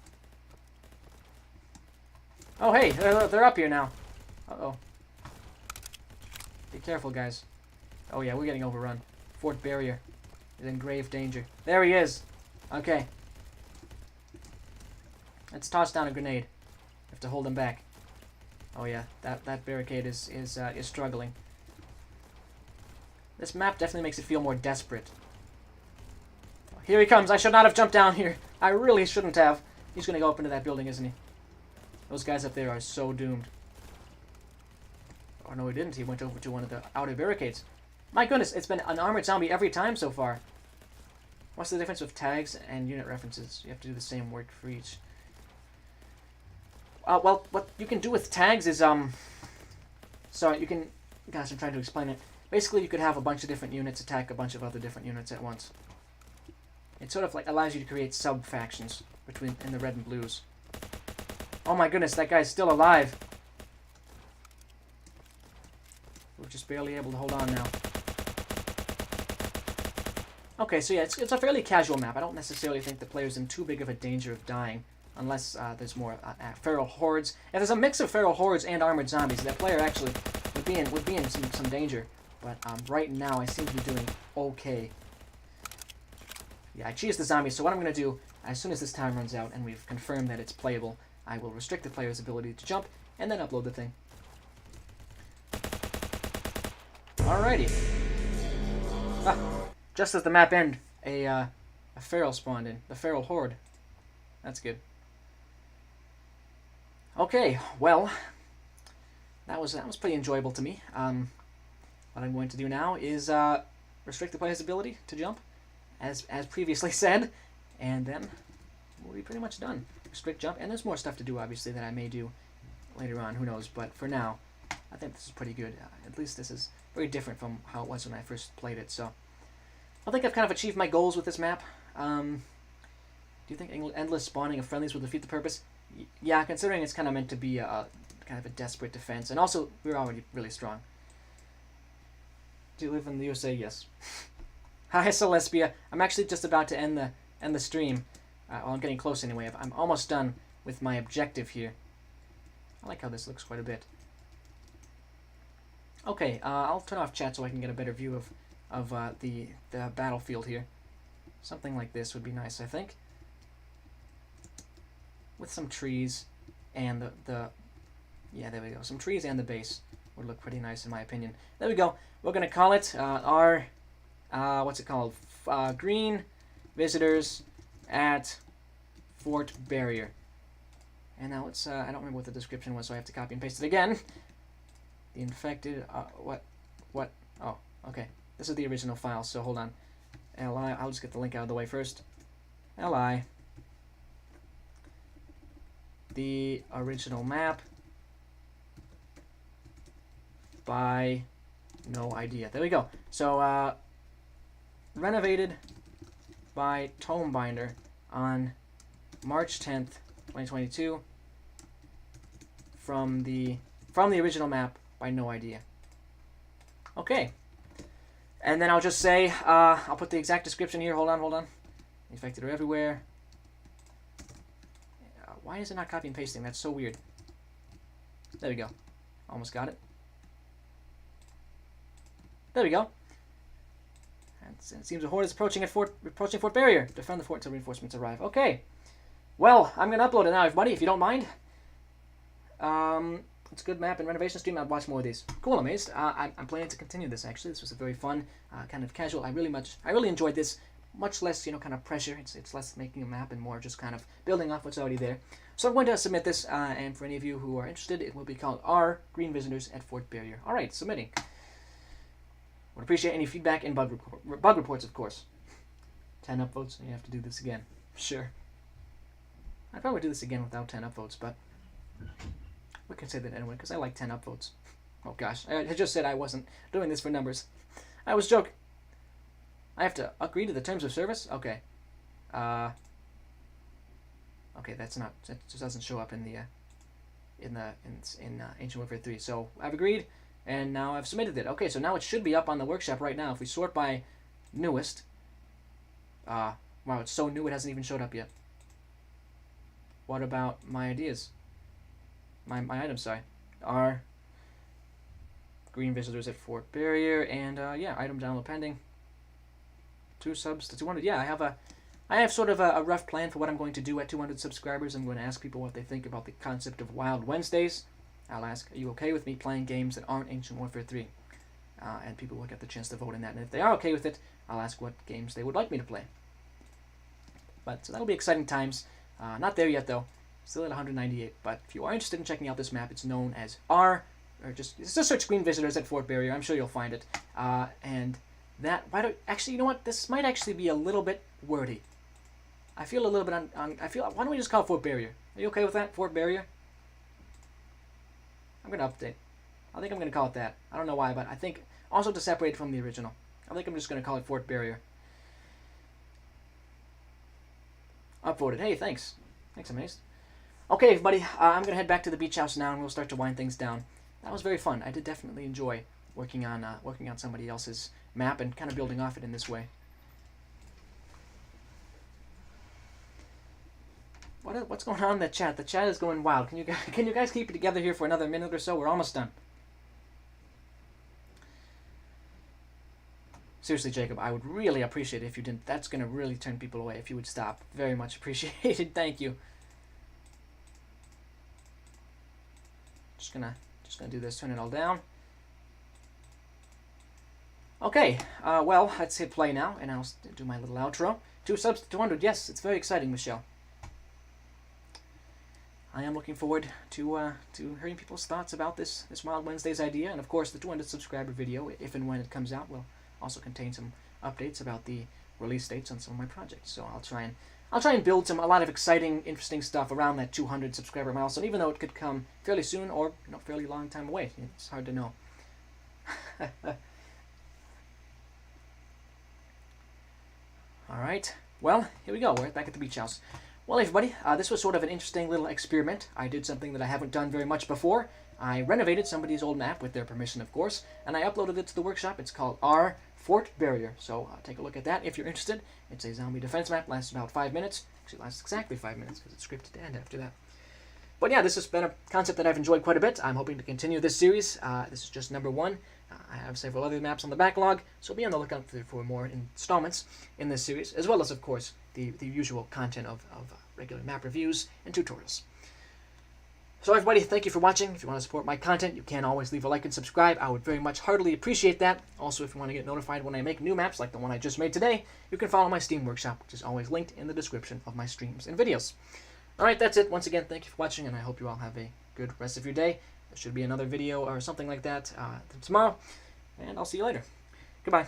Oh hey, they're up here now. Uh-oh. Be careful, guys. Oh yeah, we're getting overrun. Fort Barrier is in grave danger. There he is. Okay. Let's toss down a grenade. Have to hold him back. Oh yeah, that barricade is struggling. This map definitely makes it feel more desperate. Here he comes. I should not have jumped down here. I really shouldn't have. He's gonna go up into that building, isn't he? Those guys up there are so doomed. Oh no, he didn't. He went over to one of the outer barricades. My goodness, it's been an armored zombie every time so far. What's the difference with tags and unit references? You have to do the same work for each. Well, what you can do with tags is, sorry, you can, gosh, I'm trying to explain it. Basically, you could have a bunch of different units attack a bunch of other different units at once. It sort of like allows you to create sub-factions in the red and blues. Oh my goodness, that guy's still alive. We're just barely able to hold on now. Okay, so yeah, it's a fairly casual map. I don't necessarily think the player's in too big of a danger of dying. Unless there's more feral hordes. If there's a mix of feral hordes and armored zombies, that player actually would be in some danger. But right now, I seem to be doing okay. Yeah, I cheesed the zombies, so what I'm going to do, as soon as this time runs out and we've confirmed that it's playable, I will restrict the player's ability to jump, and then upload the thing. Alrighty. Just as the map ended, a feral spawned in. The feral horde. That's good. Okay, well, that was pretty enjoyable to me. What I'm going to do now is restrict the player's ability to jump, as previously said, and then we'll be pretty much done. Restrict jump, and there's more stuff to do, obviously, that I may do later on, who knows, but for now, I think this is pretty good. At least this is very different from how it was when I first played it, so I think I've kind of achieved my goals with this map. Do you think endless spawning of friendlies will defeat the purpose? Yeah, considering it's kind of meant to be a kind of a desperate defense, and also we're already really strong. Do you live in the USA? Yes. Hi, Celespia. I'm actually just about to end the stream. Well, I'm getting close anyway. I'm almost done with my objective here. I like how this looks quite a bit. Okay, I'll turn off chat so I can get a better view of the battlefield here. Something like this would be nice, I think. With some trees and yeah, there we go. Some trees and the base would look pretty nice in my opinion. There we go. We're gonna call it our what's it called? Green visitors at Fort Barrier. And now it's I don't remember what the description was, so I have to copy and paste it again. The infected what? Oh, okay. This is the original file, so hold on. Li, I'll just get the link out of the way first. Li, the original map by no idea. There we go. So renovated by Tomebinder on March 10th, 2022 from the original map by no idea. Okay. And then I'll just say, I'll put the exact description here. Hold on. Infected are everywhere. Why is it not copy and pasting? That's so weird. There we go. Almost got it. There we go. It seems a horde is approaching Fort Barrier. Defend the fort until reinforcements arrive. Okay. Well, I'm going to upload it now, everybody, if you don't mind. It's a good map and renovation stream. I'll watch more of these. Cool, amazed. I'm planning to continue this, actually. This was a very fun, kind of casual. I really enjoyed this. Much less, kind of pressure. It's less making a map and more just kind of building off what's already there. So I'm going to submit this, and for any of you who are interested, it will be called Our Green Visitors at Fort Barrier. All right, submitting. Would appreciate any feedback and bug reports, of course. 10 upvotes, and you have to do this again. Sure. I'd probably do this again without 10 upvotes, but we can say that anyway, because I like 10 upvotes. Oh gosh, I just said I wasn't doing this for numbers. I was joking. I have to agree to the terms of service? Okay. Okay, that just doesn't show up in Ancient Warfare 3. So I've agreed, and now I've submitted it. Okay, so now it should be up on the workshop right now. If we sort by newest, wow, it's so new it hasn't even showed up yet. What about my ideas? My items, sorry. Are green visitors at Fort Barrier, and yeah, item download pending. 2 subs to 200. Yeah, I have sort of a rough plan for what I'm going to do at 200 subscribers. I'm going to ask people what they think about the concept of Wild Wednesdays. I'll ask, are you okay with me playing games that aren't Ancient Warfare 3? And people will get the chance to vote in that. And if they are okay with it, I'll ask what games they would like me to play. But so that'll be exciting times. Not there yet, though. Still at 198. But if you are interested in checking out this map, it's known as just search Green Visitors at Fort Barrier. I'm sure you'll find it. And that, actually, you know what? This might actually be a little bit wordy. I feel a little bit why don't we just call it Fort Barrier? Are you okay with that? Fort Barrier? I'm going to update. I think I'm going to call it that. I don't know why, but I think also to separate it from the original. I think I'm just going to call it Fort Barrier. Upvoted. Hey, thanks. Thanks, Amazed. Okay, everybody, I'm going to head back to the beach house now, and we'll start to wind things down. That was very fun. I did definitely enjoy working on somebody else's map and kind of building off it in this way. What's going on in the chat? The chat is going wild. Can you guys keep it together here for another minute or so? We're almost done. Seriously, Jacob, I would really appreciate it if you didn't. That's going to really turn people away if you would stop. Very much appreciated. Thank you. Just gonna do this. Turn it all down. Okay. Well, let's hit play now, and I'll do my little outro. 2 subs to 200. Yes, it's very exciting, Michelle. I am looking forward to hearing people's thoughts about this Wild Wednesdays idea, and of course the 200 subscriber video, if and when it comes out, will also contain some updates about the release dates on some of my projects. So I'll try and build a lot of exciting, interesting stuff around that 200 subscriber milestone, even though it could come fairly soon or fairly long time away. It's hard to know. All right. Well, here we go. We're back at the beach house. Well, everybody, this was sort of an interesting little experiment. I did something that I haven't done very much before. I renovated somebody's old map, with their permission, of course, and I uploaded it to the workshop. It's called Our Fort Barrier, so take a look at that if you're interested. It's a zombie defense map, lasts about 5 minutes. Actually, it lasts exactly 5 minutes, because it's scripted to end after that. But yeah, this has been a concept that I've enjoyed quite a bit. I'm hoping to continue this series. This is just number 1. I have several other maps on the backlog, so be on the lookout for more installments in this series, as well as, of course, the usual content of regular map reviews and tutorials. So everybody, thank you for watching. If you want to support my content, you can always leave a like and subscribe. I would very much heartily appreciate that. Also, if you want to get notified when I make new maps like the one I just made today, you can follow my Steam Workshop, which is always linked in the description of my streams and videos. Alright, that's it. Once again, thank you for watching, and I hope you all have a good rest of your day. There should be another video or something like that tomorrow, and I'll see you later. Goodbye.